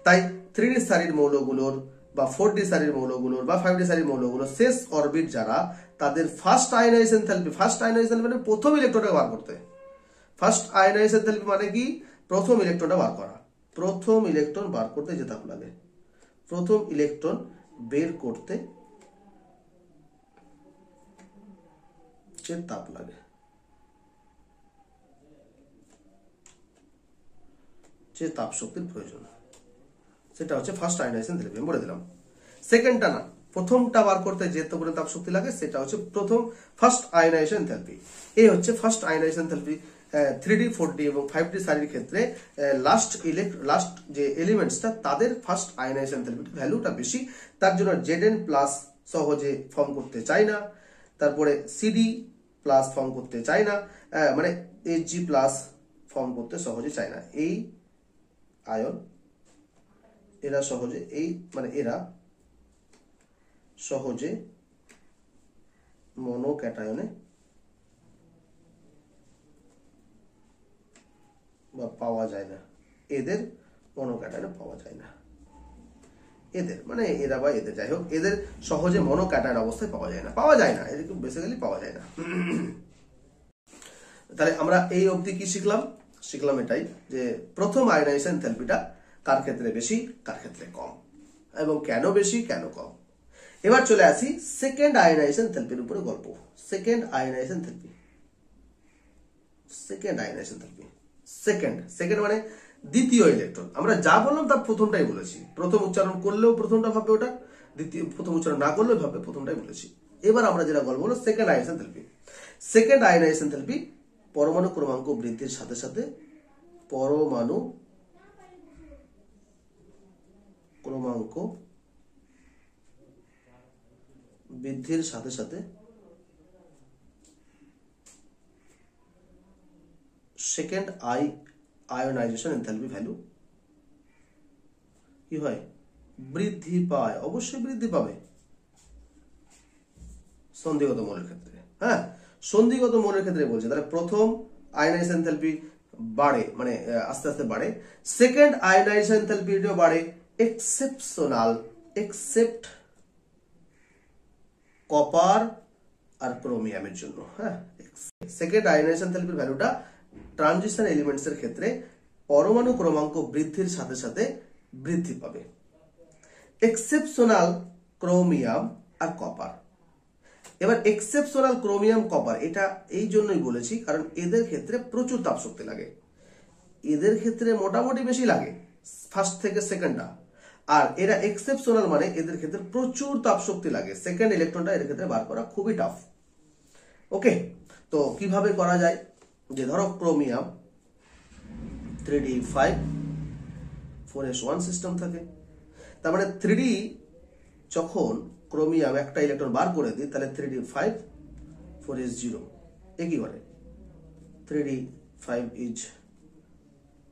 তাই 3D সারির মৌলগুলোর বা 4D সারির মৌলগুলোর বা 5D সারির মৌলগুলোর শেষ অরবিট যারা, তাদের ফার্স্ট আয়নাইজেশন এনথালপি মানে প্রথম ইলেকট্রনটা বার করতে। ফার্স্ট আয়নাইজেশন এনথালপি মানে কি? প্রথম ইলেকট্রনটা বার করা। প্রথম ইলেকট্রন বার করতে যে তাপ লাগে, প্রথম ইলেকট্রন বের করতে যে তাপ লাগে, যে তাপ শক্তির প্রয়োজন, সেটা হচ্ছে ফার্স্ট আয়নাইজেশন এনথালপি। আমি বলে দিলাম। সেকেন্ডটা না, প্রথমটা বার করতে যে পরিমাণ তাপ শক্তি লাগে সেটা হচ্ছে প্রথম ফার্স্ট আয়নাইজেশন এনথালপি। এই হচ্ছে first ionization enthalpy 3D 4D এবং 5D সারির ক্ষেত্রে লাস্ট যে এলিমেন্টসটা তাদের ফার্স্ট আয়নাইজেশন এনথালপি ভ্যালুটা বেশি, তার জন্য Zn প্লাস সহজে ফর্ম করতে চায় না, তারপরে Cd প্লাস ফর্ম করতে চায় না, মানে Hg প্লাস ফর্ম করতে সহজে চায় না। এই আয়ন এরা সহজে এরা সহজে মনোক্যাটায়নে বা পাওয়া যায় না, এদের মনোক্যাটায়নে পাওয়া যায় না। এদের মানে এরা বা এদের, যাই হোক, এদের সহজে মনোক্যাটায়ন অবস্থায় পাওয়া যায় না, এদেরকে বেসিক্যালি পাওয়া যায় না। তাহলে আমরা এই অবধি কি শিখলাম এটাই যে প্রথম আয়নাইজেশন এনথালপিটা কার ক্ষেত্রে বেশি, কার ক্ষেত্রে কম, এবং কেন বেশি কেন কম। এবার চলে আসি সেকেন্ড আয়নাইজেশন এনথালপির উপরে গল্প। সেকেন্ড আয়নাইজেশন এনথালপি সেকেন্ড মানে দ্বিতীয় ইলেকট্রন। আমরা যা বললাম তার প্রথমটাই বলেছি, প্রথম উচ্চারণ করলেও প্রথমটা ভাববে ওটা, প্রথম উচ্চারণ না করলেও ভাববে প্রথমটাই বলেছি। এবার আমরা যেটা বলবো হলো second ionisation enthalpy. Second ionisation enthalpy পরমাণু ক্রমাঙ্ক বৃদ্ধির সাথে সাথে পরমাণু ক্রমাঙ্ক বৃদ্ধির সাথে সাথে সেকেন্ড আয়নাইজেশন এনথালপি ভ্যালু কি হয়? বৃদ্ধি পায়। অবশ্যই বৃদ্ধি পাবে সন্ধিগত মৌলের ক্ষেত্রে। হ্যাঁ, সন্ধিগত মৌলের ক্ষেত্রে বলছে, তাহলে প্রথম আয়নাইজেশন এনথালপি বাড়ে, মানে আস্তে আস্তে বাড়ে। সেকেন্ড আয়নাইজেশন এনথালপিটাও বাড়ে এক্সেপ্ট কপার আর ক্রোমিয়ামের জন্য। হ্যাঁ, সেকেন্ড আয়নাইজেশন এনথালপির ভ্যালুটা ট্রানজিশন এলিমেন্টস এর ক্ষেত্রে পরমাণু ক্রমাঙ্ক বৃদ্ধির সাথে সাথে বৃদ্ধি পাবে। এক্সেপশনাল ক্রোমিয়াম আর কপার। এবার এক্সেপশনাল ক্রোমিয়াম কপার এটা এই জন্যই বলেছি কারণ এদের ক্ষেত্রে প্রচুর তাপ শক্তি লাগে, এদের ক্ষেত্রে মোটামুটি বেশি লাগে, ফার্স্ট থেকে সেকেন্ডটা, আর এরা এক্সেপশনাল মানে এদের ক্ষেত্রে প্রচুর তাপ শক্তি লাগে, সেকেন্ড ইলেকট্রনটা এর ক্ষেত্রে বার করা খুবই টাফ। ওকে, তো কিভাবে করা যায়, যে ধরো ক্রোমিয়াম 3d5 4s1 সিস্টেম থাকে, তার মানে 3d যখন ক্রোমিয়াম একটা ইলেকট্রন বার করে দিই তাহলে 3d5 4s0 একই করে, 3d5 ইজ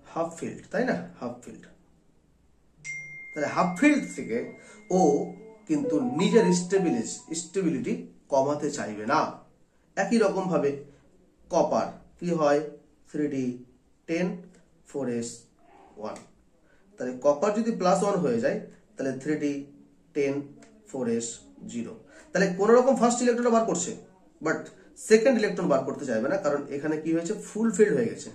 হাফ ফিল্ড, তাই না, হাফ ফিল্ড। তাহলে হাফ ফিল্ড থেকে ও কিন্তু নিজের স্টেবিলিটি কমাতে চাইবে না। একই রকম ভাবে কপার কি হয়, 3d10 4s1, তাহলে কপার যদি +1 হয়ে যায় তাহলে 3d10 4s0, তাহলে কোন রকম ফার্স্ট ইলেকট্রন বার করছে বাট সেকেন্ড ইলেকট্রন বার করতে চাইবে না, কারণ এখানে কি হয়েছে, ফুল ফিল্ড হয়ে গেছে।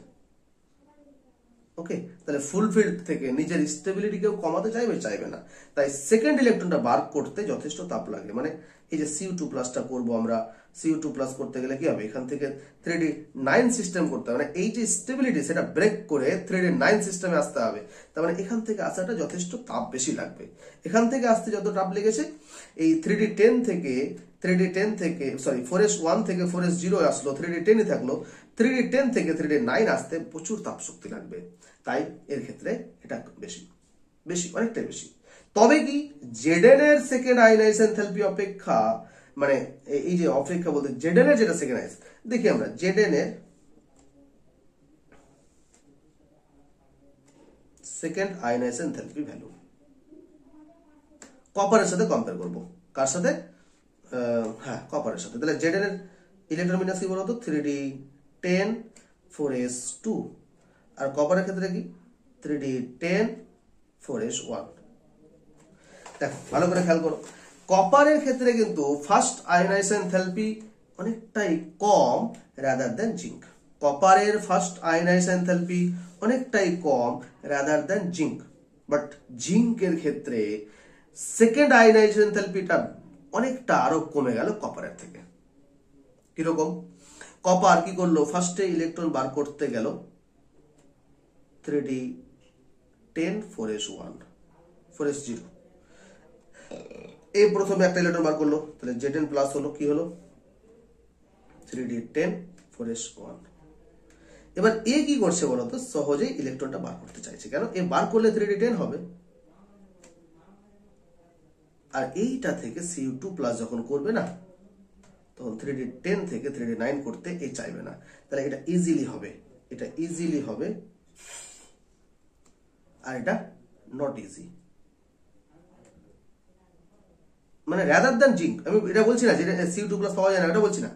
ওকে, তাহলে ফুল ফিল্ড থেকে নিজের স্টেবিলিটি কেউ কমাতে চাইবে না, তাই সেকেন্ড ইলেকট্রনটা বার করতে যথেষ্ট তাপ লাগে। মানে এই যে Cu2+ করবো আমরা, Cu2+ করতে গেলে কি হবে, এখান থেকে 3d9 সিস্টেম করতে হবে, মানে এই যে স্টেবিলিটি সেটা ব্রেক করে 3d9 সিস্টেমে আসতে হবে, তার মানে এখান থেকে আসাটা যথেষ্ট তাপ বেশি লাগবে। এখান থেকে আসতে যত তাপ লেগেছে, এই 3d10 থেকে 4s1 থেকে 4s0 আসলো, 3d10ই থাকলো, 3d10 থেকে 3d9 আসতে প্রচুর তাপ শক্তি লাগবে, তাই এর ক্ষেত্রে এটা বেশি অনেকটাই বেশি। তবে কি Zn এর সেকেন্ড আয়নাইজেশন এনথালপি অপেক্ষা, মানে এই যে অপেক্ষা বলতে Zn এর যেটা সেকেন্ড আয়নাইজ, দেখি আমরা Zn এর সেকেন্ড আয়নাইজেশন এনথালপি ভ্যালু কপারের সাথে কম্পেয়ার করব, কার সাথে, হ্যাঁ কপারের সাথে। তাহলে Zn এর ইলেকট্রন বিন্যাস কি বলতো, 3d10 4s2, আর কপারের ক্ষেত্রে কি 3d10 4s1। দেখো ভালো করে খেয়াল করো, কপারের ক্ষেত্রে কিন্তু ফার্স্ট আয়নাইজেশন এনথালপি অনেকটাই কম রাদার দ্যান জিঙ্ক। কপারের ফার্স্ট আয়নাইজেশন এনথালপি অনেকটাই কম রাদার দ্যান জিঙ্ক, বাট জিঙ্কের ক্ষেত্রে সেকেন্ড আয়নাইজেশন এনথালপিটা অনেকটা আরো কমে গেল কপারের থেকে। কিরকম, কপার কি করলো, ফার্স্টে ইলেকট্রন বার করতে গেল 3d10 4s0, এই প্রথমে একটা ইলেকট্রন বার করলো, তাহলে Zn প্লাস হলো, কি হলো 3d10 4s1। এবার এ কি করছে বলতো, সহজেই ইলেকট্রনটা বার করতে চাইছে, কেন, এ বার করলে 3d10 হবে, আর এইটা থেকে Cu2+ যখন করবে না, তখন 3d10 থেকে 3d9 করতে এ চাইবে না, তাহলে এটা ইজিলি হবে, আর এটা নট ইজি, মানে রাদার দ্যান জিঙ্ক। আমি এটা বলছি না যে Cu2+ পাওয়া যায় না, এটা বলছি না,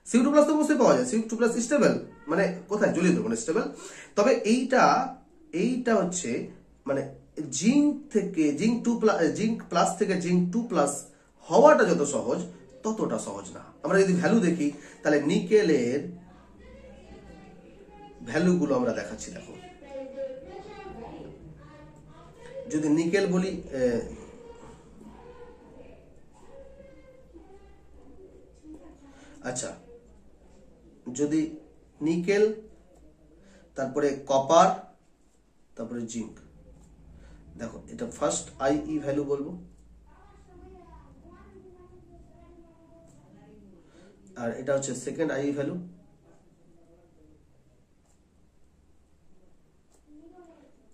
Cu2+ তো অবশ্যই পাওয়া যায়, Cu2+ স্টেবল, মানে কোথায় জ্বলিত মানে স্টেবল। তবে এইটা হচ্ছে মানে জিঙ্ক থেকে জিঙ্ক প্লাস থেকে জিঙ্ক 2+ হওয়াটা যত সহজ ততটা সহজ না। আমরা যদি ভ্যালু দেখি তাহলে নিকেলের ভ্যালুগুলো আমরা দেখাচ্ছি, দেখো যদি নিকেল বলি, আচ্ছা যদি নিকেল, তারপরে কপার, তারপরে জিঙ্ক, দেখো এটা ফার্স্ট আইই ভ্যালু বলবো, আর এটা হচ্ছে সেকেন্ড আইই ভ্যালু,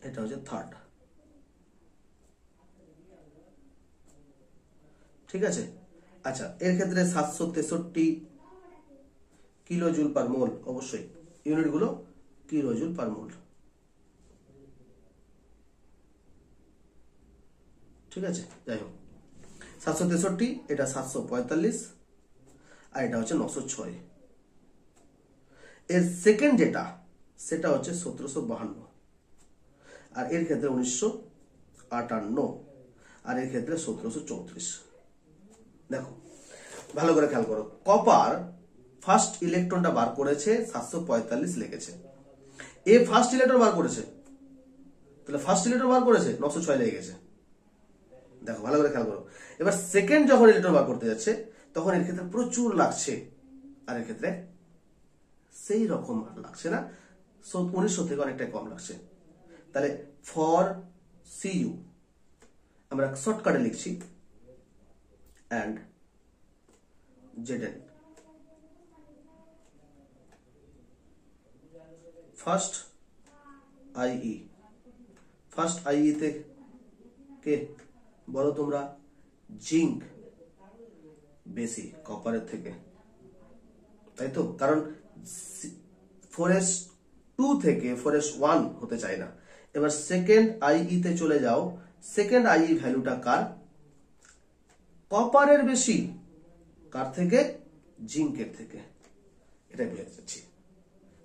এটা হচ্ছে থার্ড। ঠিক আছে, আচ্ছা এর ক্ষেত্রে 763 কিলোজুল পার মোল, অবশ্যই ইউনিট গুলো কিলোজুল পার মোল। ঠিক আছে, যাই হোক 763, এটা 745, আর এটা হচ্ছে 906। এর সেকেন্ড যেটা সেটা হচ্ছে 1752, আর এর ক্ষেত্রে 1958, আর এর ক্ষেত্রে 1734। দেখো ভালো করে খেয়াল করো, কপার ফার্স্ট ইলেকট্রনটা বার করেছে 745 লেগেছে, এ ফার্স্ট ইলেকট্রন বার করেছে, তাহলে ফার্স্ট ইলেকট্রন বার করেছে 906 লেগে গেছে। দেখো ভালো করে খেয়াল করো, এবার সেকেন্ড যখন ইলেকট্রন বার করতে যাচ্ছে তখন এর ক্ষেত্রে প্রচুর লাগছে, আর এর ক্ষেত্রে সেই রকম লাগছে না, 1900 থেকে অনেকটাই কম লাগছে। তাহলে ফর CU আমরা শর্টকাটে লিখছি and ZN। ফার্স্ট IE তে কে বলো তোমরা? জিঙ্ক বেশি কপারের থেকে, তাই তো? কারণ 4s2 থেকে 4s1 হতে চায় না। এবার সেকেন্ড IE তে চলে যাও, সেকেন্ড IE ভ্যালুটা কার? কপারের বেশি, কার থেকে? জিঙ্কের থেকে। এটাই বুঝে যাচ্ছি।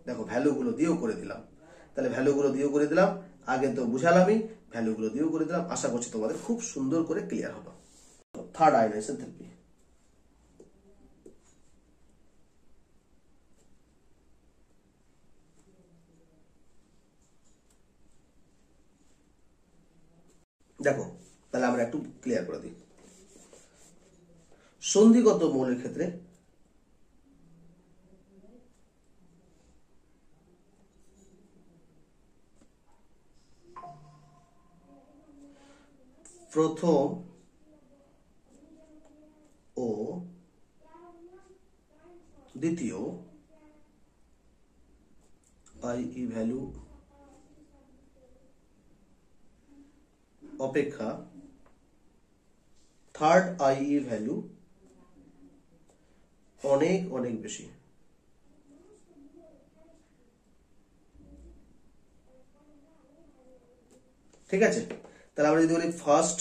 দেখো ভ্যালুগুলো দিয়েও করে দিলাম, তাহলে ভ্যালুগুলো দিয়েও করে দিলাম, আগে তো বুঝালামই, ভ্যালুগুলো দিয়েও করে দিলাম। আশা করছি তোমাদের খুব সুন্দর করে ক্লিয়ার হলো। Third ionization therapy. দেখো তাহলে আমরা একটু ক্লিয়ার করে দিই। সন্ধিগত মৌলের ক্ষেত্রে প্রথম ও দ্বিতীয় IE ভ্যালু অপেক্ষা থার্ড IE ভ্যালু অনেক অনেক বেশি। ঠিক আছে, তাহলে আমরা যদি বলি ফার্স্ট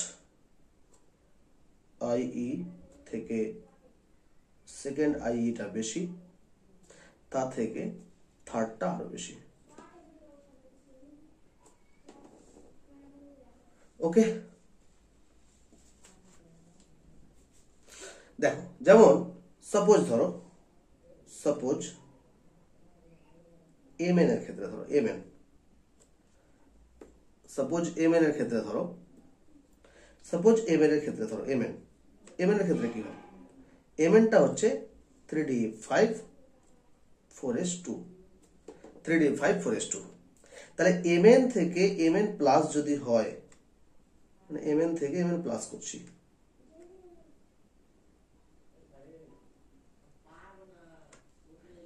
IE থেকে সেকেন্ড IEটা বেশি, তা থেকে থার্ডটা আরো বেশি। ওকে, দেখো যেমন সাপোজ ধরো, সাপোজ MN এর ক্ষেত্রে ধরো, MN সাপোজ MN এর ক্ষেত্রে ধরো, সাপোজ MN এর ক্ষেত্রে ধরো, MN এর ক্ষেত্রে কি হয়? MNটা হচ্ছে 3D5 4s2, 3D5 4s2। তাহলে MN থেকে MN প্লাস যদি হয়, মানে MN থেকে MN প্লাস করছি,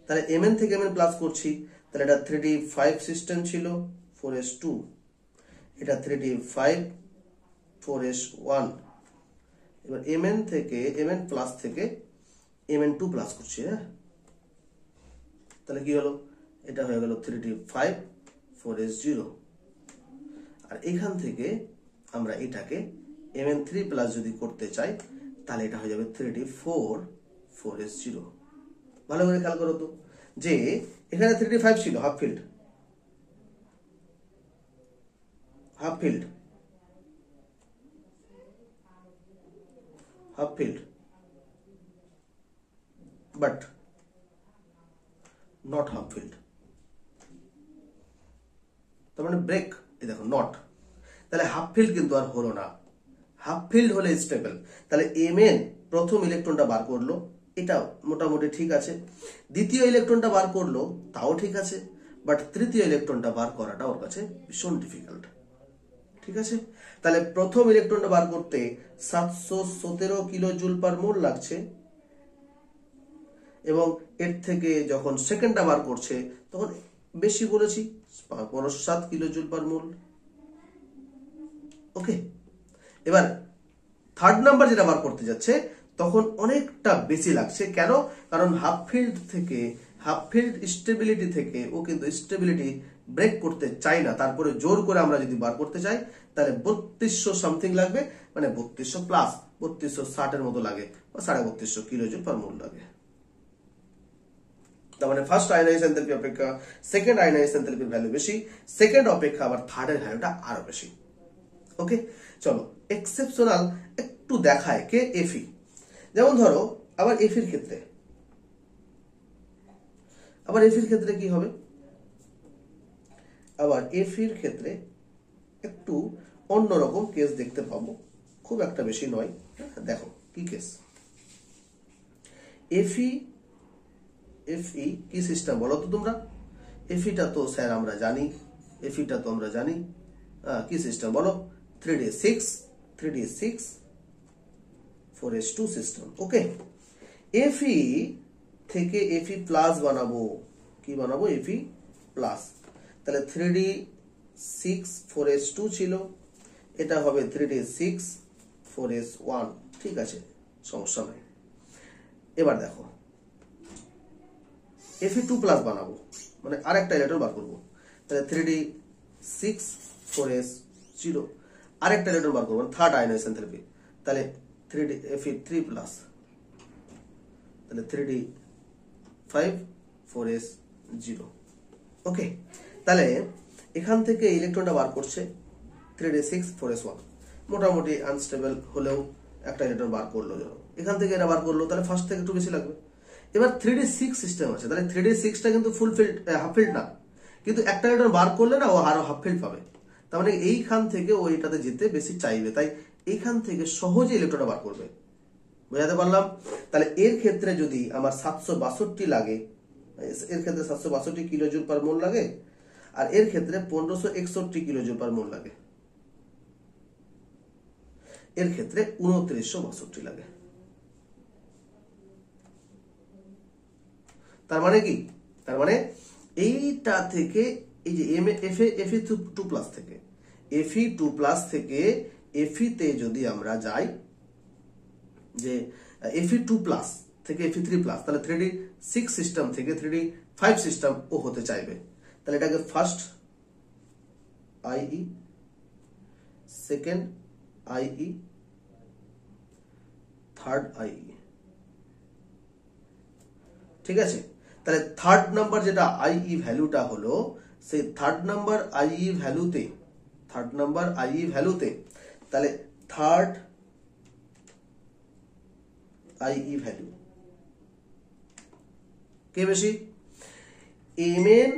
তাহলে MN থেকে MN প্লাস করছি, তাহলে এটা 3D5 সিস্টেম ছিল 4s2, এটা 3D5 4s1। এবার MN থেকে MN প্লাস থেকে MN2 প্লাস করছি, হ্যাঁ, তাহলে কি হলো? এটা হয়ে গেল 3D5 4s0। আর এখান থেকে আমরা এটাকে MN3 প্লাস যদি করতে চাই, তাহলে এটা হয়ে যাবে 3D4 4s0। ভালো করে খেয়াল করো তো, যে এখানে 3D5 ছিল half field, but not half filled। তার মানে ব্রেক, এই দেখো নট, তাহলে হাফ ফিল্ড কিন্তু আর হলো না। হাফ ফিল্ড হলে স্টেবল। তাহলে MN প্রথম ইলেকট্রনটা বার করলো, এটা মোটামুটি ঠিক আছে। দ্বিতীয় ইলেকট্রনটা বার করলো, তাও ঠিক আছে, বাট তৃতীয় ইলেকট্রনটা বার করাটা ওর কাছে ভীষণ ডিফিকাল্ট। ঠিক আছে, তাহলে প্রথম ইলেকট্রনটা বার করতে 717 কিলো জুল পার মোল লাগছে, এবং এর থেকে যখন সেকেন্ডটা বার করছে তখন বেশি বলেছি 7 কিলো জুল পার মোল। ওকে, এবার থার্ড নাম্বার যেটা বার করতে যাচ্ছে তখন অনেকটা বেশি লাগছে। কেন? কারণ হাফ ফিল্ড স্টেবিলিটি থেকে ও কিন্তু স্টেবিলিটি ব্রেক করতে চাই না। তারপরে জোর করে আমরা যদি বার করতে চাই তাহলে 3200 সামথিং লাগবে, মানে 3200 প্লাস 3260 এর মতো লাগে, বা 3250 কিলো জুল পার মোল লাগে। তার মানে ফার্স্ট আয়নাইজেশন এনথালপি অপেক্ষা সেকেন্ড আয়নাইজেশন এনথালপির ভ্যালু বেশি, সেকেন্ড অপেক্ষা আবার থার্ডের ভ্যালুটা আরো বেশি। ওকে, চলো এক্সেপশনাল একটু দেখায় কে এফি। যেমন ধরো আবার এফির ক্ষেত্রে, কি হবে? আবার এফির ক্ষেত্রে একটু অন্যরকম কেস দেখতে পাবো, খুব একটা বেশি নয়। দেখো কি কেস। এফি কি সিস্টেম বলো তো তোমরা? এফিটা তো স্যার আমরা জানি, কি সিস্টেম বলো? 3d6 4s2 system. Okay, Fe থেকে Fe প্লাস বানাবো, কি বানাবো? Fe plus. তাহলে 3d6 4s2 ছিল, এটা হবে 3d6 4s1। ঠিক আছে, সমস্যা নাই। এবার দেখো Fe2 প্লাস বানাবো, মানে আরেকটা ইলেকট্রন বার করবো। তাহলে 3d6 4s0, আরেকটা ইলেকট্রন বার করবো, থার্ড আয়নাইজেশন থেরাপি। তাহলে 3d Fe3 প্লাস, তাহলে 3d5 4s0। ওকে, তাহলে এখান থেকে ইলেকট্রনটা বার করছে 3d6 4s1, মোটামুটি আনস্টেবল হলেও একটা ইলেকট্রন বার করলো। এখান থেকে এটা বার করলো, তাহলে ফার্স্ট থেকে একটু বেশি লাগবে। এবার 3d6 সিস্টেম আছে, তাহলে 3d6টা কিন্তু ফুল ফিল্ড, হাফ ফিল্ড না, কিন্তু একটা ইলেকট্রন বার করলে না ও আরো হাফ ফিল্ড পাবে। তার মানে এইখান থেকে ও এটাতে যেতে বেশি চাইবে, তাই এইখান থেকে সহজে ইলেকট্রনটা বার করবে। বুঝাতে পারলাম? তাহলে এর ক্ষেত্রে যদি আমার 762 লাগে, এর ক্ষেত্রে 762 কিলোজুল পার মোল লাগে, আর এর ক্ষেত্রে 1561 কিলোজুল পার মোল লাগে, এর ক্ষেত্রে 2962 লাগে। তার মানে কি? তার মানে এইটা থেকে এই যে Fe2 প্লাস থেকে Fe2 প্লাস থেকে Fe তে যদি আমরা যাই, যে Fe2 প্লাস থেকে Fe3 প্লাস, তাহলে 3d6 সিস্টেম থেকে 3d5 সিস্টেম ও হতে চাইবে। তাহলে এটাকে first IE, second IE, third IE। ঠিক আছে, তাহলে থার্ড নাম্বার যেটা IE ভ্যালুটা হলো, সেই থার্ড নাম্বার IE ভ্যালুতে, তাহলে থার্ড IE ভ্যালু কে বেশি? Mn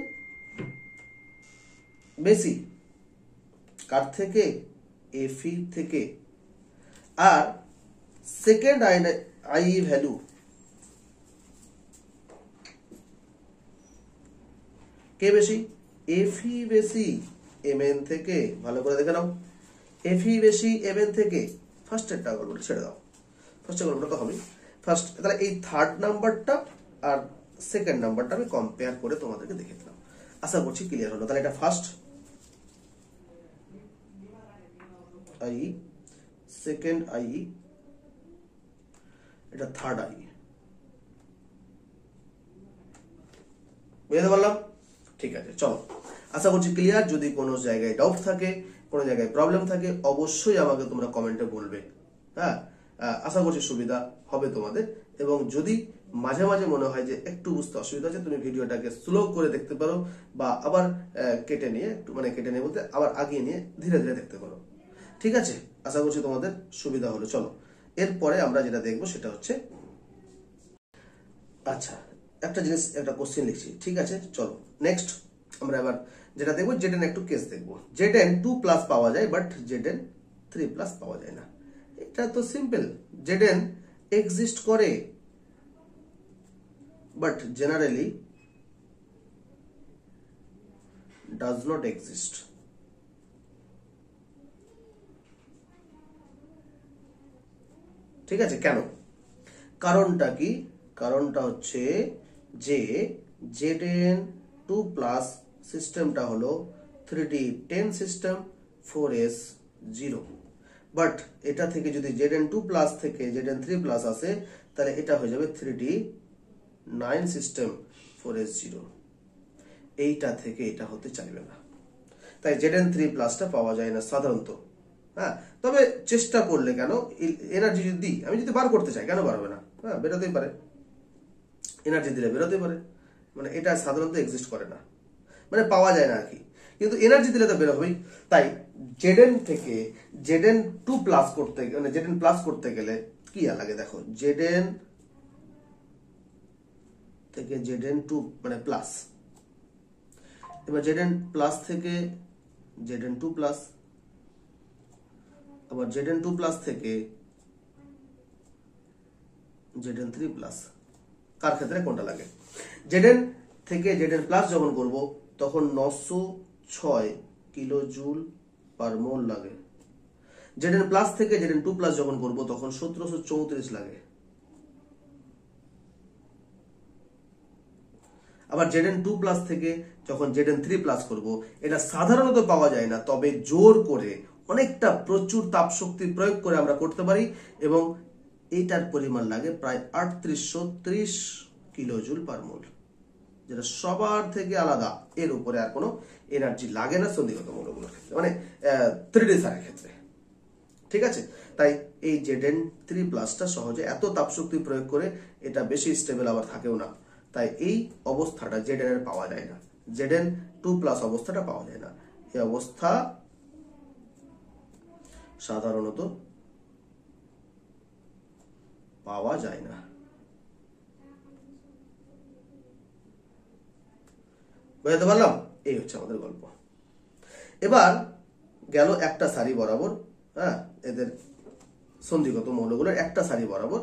বেশি কার থেকে? Fe থেকে। আর সেকেন্ড IE ভ্যালু কে বেশি? Fe বেশি Mn থেকে। ভালো করে দেখে নাও, Fe বেশি Mn থেকে। ফার্স্টেরটা গল্পটা ছেড়ে দাও, ফার্স্টের গল্পটা তো হবে ফার্স্ট। তাহলে এই থার্ড নাম্বারটা আর সেকেন্ড নাম্বারটা আমি কম্পেয়ার করে তোমাদেরকে দেখে দিলাম। আশা করছি ক্লিয়ার হলো। তাহলে এটা ফার্স্ট IE, সেকেন্ড IE, এটা থার্ড IE। বুঝতে পারলাম? ঠিক আছে, চলো, আশা করছি ক্লিয়ার। যদি কোনো জায়গায় ডাউট থাকে, কোনো জায়গায় প্রবলেম থাকে, অবশ্যই আমাকে তোমরা কমেন্টে বলবে। হ্যাঁ, আশা করছি সুবিধা হবে তোমাদের। এবং যদি মাঝে মাঝে মনে হয় যে একটু বুঝতে অসুবিধা আছে, তুমি ভিডিওটাকে স্লো করে দেখতে পারো, বা আবার কেটে নিয়ে, একটু মানে কেটে নিয়ে বলতে আবার আগিয়ে নিয়ে ধীরে ধীরে দেখতে পারো। ঠিক আছে, আশা করছি তোমাদের সুবিধা হলো। চলো, এরপরে আমরা যেটা দেখবো সেটা হচ্ছে, আচ্ছা একটা জিনিস, একটা কোশ্চেন লিখছি। ঠিক আছে, চলো নেক্সট আমরা এবার যেটা দেখবো, Zn একটু কেস দেখবো। Zn2 প্লাস পাওয়া যায়, বাট Zn3 প্লাস পাওয়া যায় না। এটা তো সিম্পল, Zn এক্সিস্ট করে, but generally does not exist. ঠিক আছে, কেন? কারণটা কি? কারণটা হচ্ছে যে Zn2 প্লাস সিস্টেমটা হলো 3d10 সিস্টেম 4s0, বাট এটা থেকে যদি Zn2 প্লাস থেকে Zn3 প্লাস আসে, তাহলে এটা হয়ে যাবে 3d9 সিস্টেম 4s0। এইটা থেকে এটা হতে চাইবে না, তাই Zn3 প্লাসটা পাওয়া যায় না সাধারণত। হ্যাঁ, তবে চেষ্টা করলে, কেন এনার্জি যদি দিই, আমি যদি বার করতে চাই, কেন পারবে না? হ্যাঁ, বেরোতেই পারে, এনার্জি দিলে বেরোতে পারে। মানে এটা সাধারণত এক্সিস্ট করে না, মানে পাওয়া যায় না আর কি, কিন্তু এনার্জি দিলে তো বের হবেই। তাই Zn থেকে Zn2 প্লাস করতে, মানে Zn প্লাস করতে গেলে কি লাগে দেখো, Zn থেকে Zn2 মানে প্লাস, এবার Zn প্লাস থেকে Zn2 প্লাস, আবার Zn2 প্লাস থেকে Zn3 প্লাস। কার ক্ষেত্রে কোনটা লাগে? Zn থেকে Zn প্লাস যখন করব, তখন 906 কিলোজুল পার মোল লাগে। Zn প্লাস থেকে Zn2 প্লাস যখন করব তখন 1734 লাগে। আবার Zn2 প্লাস থেকে যখন Zn3 প্লাস করব, এটা সাধারণত পাওয়া যায় না, তবে জোর করে অনেকটা প্রচুর তাপ শক্তি প্রয়োগ করে আমরা করতে পারি, এবং এইটার পরিমাণ লাগে প্রায় 3830 কিলোজুল পার মোল, যেটা সবার থেকে আলাদা। এর উপরে আর কোনো এনার্জি লাগে না সন্ধিগত মৌলগুলোর ক্ষেত্রে, মানে 3D সারের ক্ষেত্রে। ঠিক আছে, তাই এই Zn3 প্লাসটা সহজে এত তাপশক্তি প্রয়োগ করে এটা বেশি স্টেবল আবার থাকেও না, তাই এই অবস্থাটা Zn এর পাওয়া যায় না, Zn2 প্লাস অবস্থাটা পাওয়া যায় না। এই অবস্থা সাধারণত পাওয়া যায় না। বুঝতে পারলাম? এই হচ্ছে আমাদের গল্প। এবার গেল একটা সারি বরাবর, হ্যাঁ, এদের সন্ধিগত মৌলগুলোর একটা সারি বরাবর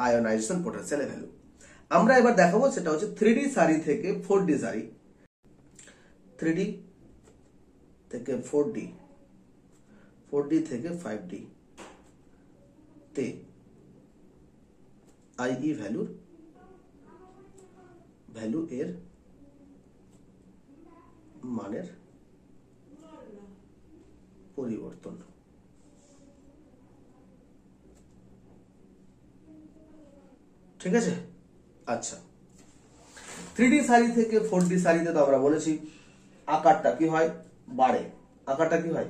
আয়োনাইজেশন পোটেনশিয়াল ভ্যালু। আমরা এবার দেখাবো সেটা হচ্ছে 3D সারি থেকে 4D সারি, 3D থেকে 4D, 4D থেকে 5D তে আইই ভ্যালু এর মানের পরিবর্তন। ঠিক আছে, আচ্ছা। 3D সারি থেকে 4D সারিতে তো আমরা বলেছি আকারটা কি হয়, বাড়ে। আকারটা কি হয়,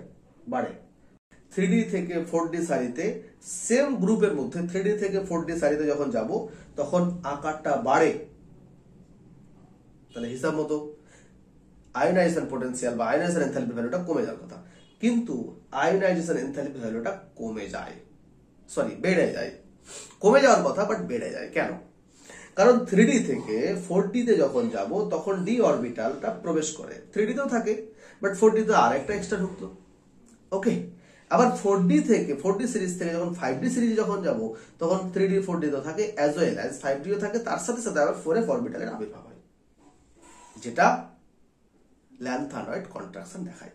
বাড়ে। 3D থেকে 4D সারিতে সেম গ্রুপের মধ্যে 3D থেকে 4D সারিতে যখন যাব তখন আকারটা বাড়ে। তাহলে হিসাব মতো আয়োনাইজেশন পোটেনশিয়াল বা আয়োনাইজেশন এনথালপি ভ্যালুটা কমে যাওয়ার কথা, কিন্তু আয়োনাইজেশন এনথালপি ভ্যালুটা কমে যায়, বেড়ে যায়। কমে যাওয়ার কথা, বাট বেড়ে যায়। কেন? কারণ 3D থেকে 4D তে যখন যাব তখন ডি অরবিটালটা প্রবেশ করে। 3D তেও থাকে, বাট 4D তে আর একটা এক্সট্রা ঢুকতো। ওকে, আবার 4D থেকে 4D সিরিজ থেকে যখন 5D সিরিজে যখন যাব তখন 3D 4D তো থাকে, অ্যাজ ওয়েল অ্যাজ 5D ও থাকে, তার সাথে সাথে আবার 4F অরবিটালের আবির্ভাব হয়, যেটা ল্যান্থানয়েড কন্ট্রাকশন দেখায়।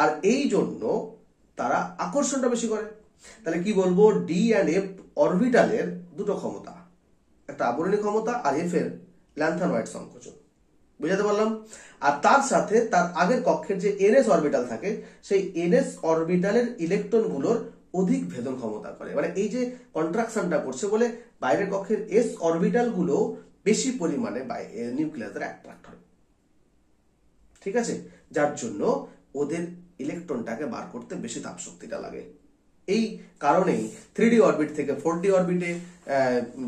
আর এই জন্য তারা আকর্ষণটা বেশি করে। তাহলে কি বলবো, ডি অ্যান্ড এফ অরবিটালের দুটো ক্ষমতা, একটা আবরণী ক্ষমতা আর এফ এর ল্যান্থানয়েড সংকোচন। বুঝাতে পারলাম? আর তার সাথে তার আগের কক্ষের যে এনএস অরবিটাল থাকে, সেই এনএস অরবিটালের ইলেকট্রনগুলোর অধিক ভেদন ক্ষমতা করে। মানে এই যে কন্ট্রাকশনটা করছে বলে বাইরের কক্ষের এস অরবিটাল গুলো বেশি পরিমাণে নিউক্লিয়াস দ্বারা অ্যাট্রাক্ট হয়। ঠিক আছে, যার জন্য ওদের ইলেকট্রনটাকে বার করতে বেশি তাপ শক্তিটা লাগে। এই কারণেই 3D অরবিট থেকে 4D অরবিটে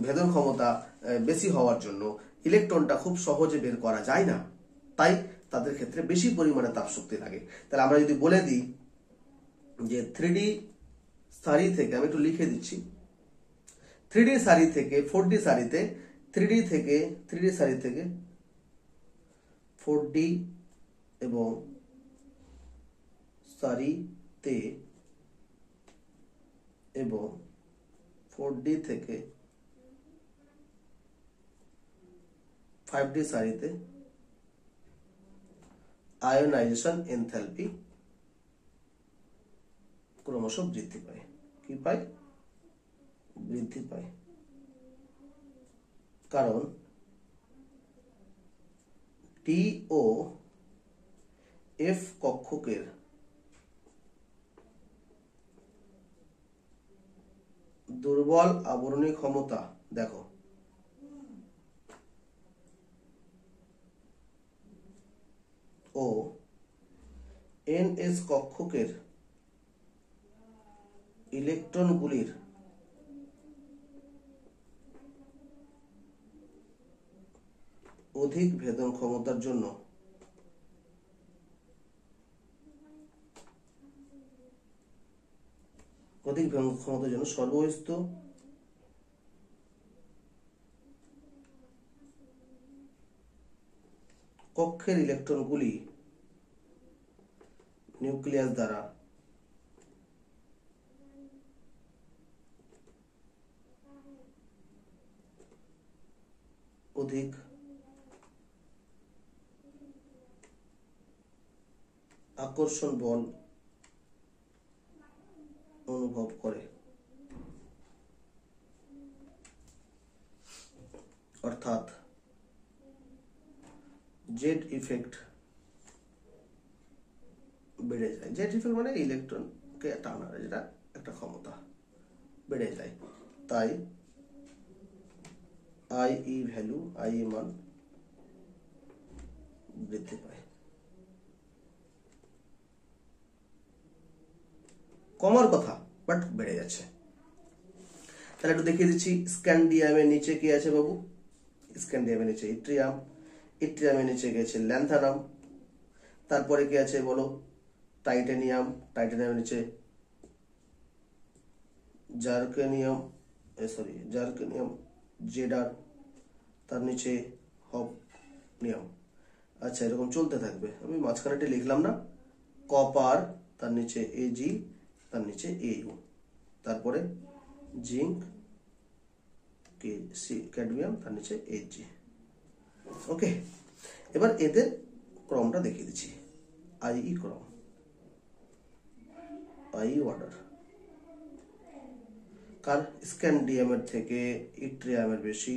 ভেদন ক্ষমতা বেশি হওয়ার জন্য ইলেকট্রনটা খুব সহজে বের করা যায় না, তাই তাদের ক্ষেত্রে বেশি পরিমাণে তাপ শক্তি লাগে। তাহলে আমরা যদি বলে দিই যে 3D সারি থেকে, আমি একটু লিখে দিচ্ছি, 3D সারি থেকে 4D সারিতে, 3D সারি থেকে 4D এবং সারিতে এবং 4D থেকে 5D সারিতে আয়োনাইজেশন এনথালপি ক্রমশ বৃদ্ধি পায়। কি পায়? বৃদ্ধি পায়। কারণ টি ও এফ কক্ষকের দুর্বল আবরণী ক্ষমতা, দেখো, ও এনএস কক্ষকের ইলেকট্রনগুলির অধিক ভেদন ক্ষমতার জন্য সর্বস্থ কক্ষের ইলেকট্রনগুলি নিউক্লিয়াস দ্বারা অধিক আকর্ষণ বল অনুভব অনুভব করে, অর্থাৎ জেড ইফেক্ট বেড়ে যায়। জেড ইফেক্ট মানে ইলেকট্রনকে টানার যেটা একটা ক্ষমতা বেড়ে যায়, তাই আই ভ্যালু, আই মান বৃদ্ধি পায়। কমার কথা বাট বেড়ে যাচ্ছে। তাহলে একটু দেখিয়ে দিচ্ছি, স্ক্যান্ডিয়ামের নিচে কি আছে বাবু? স্ক্যান্ডিয়ামের নিচে ইট্রিয়াম, ইট্রিয়ামের নিচে গেছে ল্যান্থানাম, তারপরে কি আছে বলো? টাইটানিয়াম, টাইটানিয়ামের নিচে জার্কেনিয়াম, জার্কেনিয়াম জেডার, তার নিচে হফনিয়াম। আচ্ছা, এরকম চলতে থাকবে, আমি মাঝখানেটা লিখলাম না। কপার, তার নিচে এজি, তার নিচে এইউ, তারপরে জিঙ্ক, ক্যাডমিয়াম, তার নিচে এইচজি। ওকে, এবার এদের ক্রমটা দেখিয়ে দিচ্ছি। আইই ক্রম, আই অর্ডার, কার? স্ক্যান্ডিয়ামের থেকে ইট্রিয়ামের বেশি,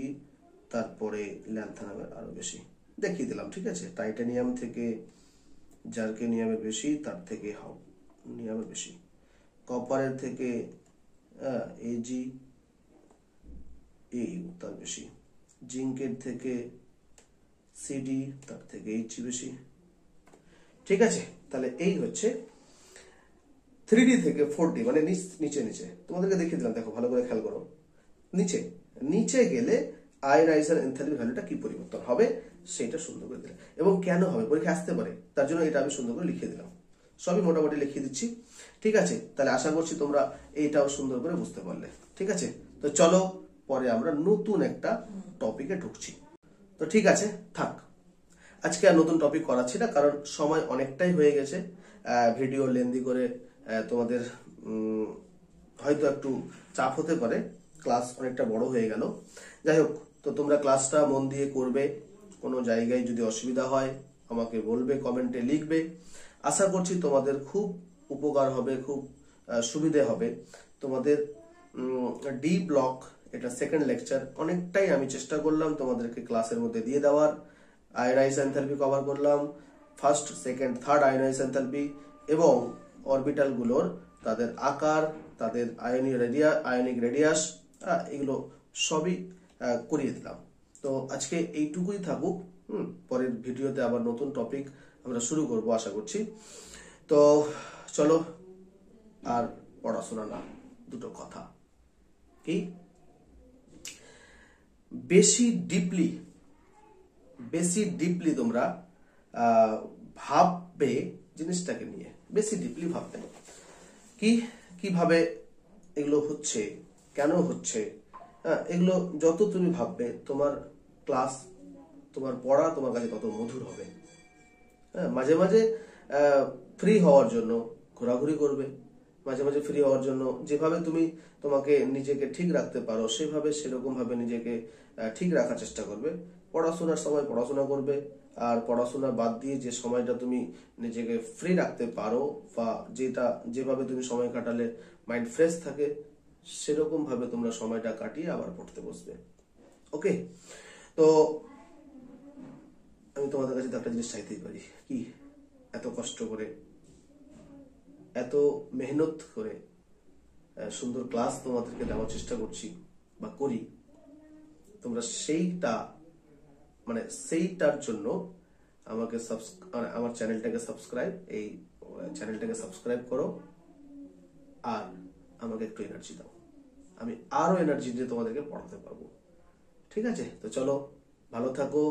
তারপরে ল্যান্থানামের আরো বেশি দেখিয়ে দিলাম। ঠিক আছে, টাইটানিয়াম থেকে জার্কেনিয়ামের বেশি, তার থেকে হফনিয়ামের বেশি। কপারের থেকে এজি এইউ তার বেশি। জিঙ্কের থেকে সিডি, তার থেকে এইচজি বেশি। ঠিক আছে, তাহলে এই হচ্ছে 3D থেকে 4D, মানে নিচে নিচে তোমাদেরকে দেখিয়ে দিলাম। দেখো ভালো করে খেয়াল করো, নিচে নিচে গেলে আয়নাইজার এনথালপি ভ্যালুটা কি পরিবর্তন হবে সেটা সুন্দর করে দিলাম, এবং কেন হবে পরীক্ষা আসতে পারে তার জন্য এটা আমি সুন্দর করে লিখে দিলাম। সবই মোটামুটি লিখিয়ে দিচ্ছি। ঠিক আছে, তাহলে আশা করছি তোমরা এইটাও সুন্দর করে বুঝতে পারলে। ঠিক আছে, তো চলো পরে আমরা নতুন একটা টপিকে ঢুকছি। তো ঠিক আছে, থাক, আজকে আর নতুন টপিক করাচ্ছি না, কারণ সময় অনেকটাই হয়ে গেছে। ভিডিও লেন্দি করে তোমাদের হয়তো একটু চাপ হতে পারে, ক্লাস অনেকটা বড় হয়ে গেল। যাই হোক, তো তোমরা ক্লাসটা মন দিয়ে করবে। কোনো জায়গায় যদি অসুবিধা হয় আমাকে বলবে, কমেন্টে লিখবে। আশা করছি তোমাদের খুব উপকার হবে, খুব সুবিধে হবে। তোমাদের ডি ব্লক, এটা সেকেন্ড লেকচার, অনেকটাই আমি চেষ্টা করলাম তোমাদেরকে ক্লাসের মধ্যে দিয়ে দেওয়ার। আয়নাইজ এনথালপি কভার করলাম, ফার্স্ট, সেকেন্ড, থার্ড আয়নাইজ এনথালপি, এবং অরবিটাল গুলোর তাদের আকার, তাদের আয়নিক রেডিয়াস, এগুলো সবই করিয়ে দিলাম। তো আজকে এইটুকুই থাকুক। পরের ভিডিওতে আবার নতুন টপিক আমরা শুরু করব আশা করছি। তো চলো, আর পড়াশোনা না, দুটো কথা। কি? বেশি ডিপলি তোমরা ভাববে জিনিসটাকে নিয়ে, বেশি ডিপলি ভাববে কিভাবে এগুলো হচ্ছে, কেন হচ্ছে। এগুলো যত তুমি ভাববে তোমার ক্লাস, তোমার পড়া তোমার কাছে তত মধুর হবে। মাঝে মাঝে ফ্রি হওয়ার জন্য ঘোরাঘুরি করবে, মাঝে মাঝে ফ্রি হওয়ার জন্য যেভাবে তুমি তোমাকে নিজেকে ঠিক রাখতে পারো সেভাবে, সেরকম ভাবে নিজেকে ঠিক রাখার চেষ্টা করবে। পড়াশোনার সময় পড়াশোনা করবে, আর পড়াশোনা বাদ দিয়ে যে সময়টা তুমি নিজেকে ফ্রি রাখতে পারো, বা যেভাবে তুমি সময় কাটালে মাইন্ড ফ্রেশ থাকে, সেরকম ভাবে তোমরা সময়টা কাটিয়ে আবার পড়তে বসবে। ওকে, তো আমি তোমাদের কাছে একটা জিনিস চাইতেই পারি, কি? এত কষ্ট করে, এত মেহনত করে সুন্দর ক্লাস তোমাদেরকে দেওয়ার চেষ্টা করছি বা করি, তোমরা সেইটার জন্য আমাকে আমার চ্যানেলটাকে সাবস্ক্রাইব করো, আর আমাকে একটু এনার্জি দাও, আমি আরো এনার্জি দিয়ে তোমাদেরকে পড়াতে পারবো। ঠিক আছে, তো চলো, ভালো থাকো,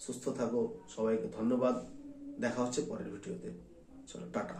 সুস্থ থাকো, সবাইকে ধন্যবাদ। দেখা হচ্ছে পরের ভিডিওতে। চলো, টাটা।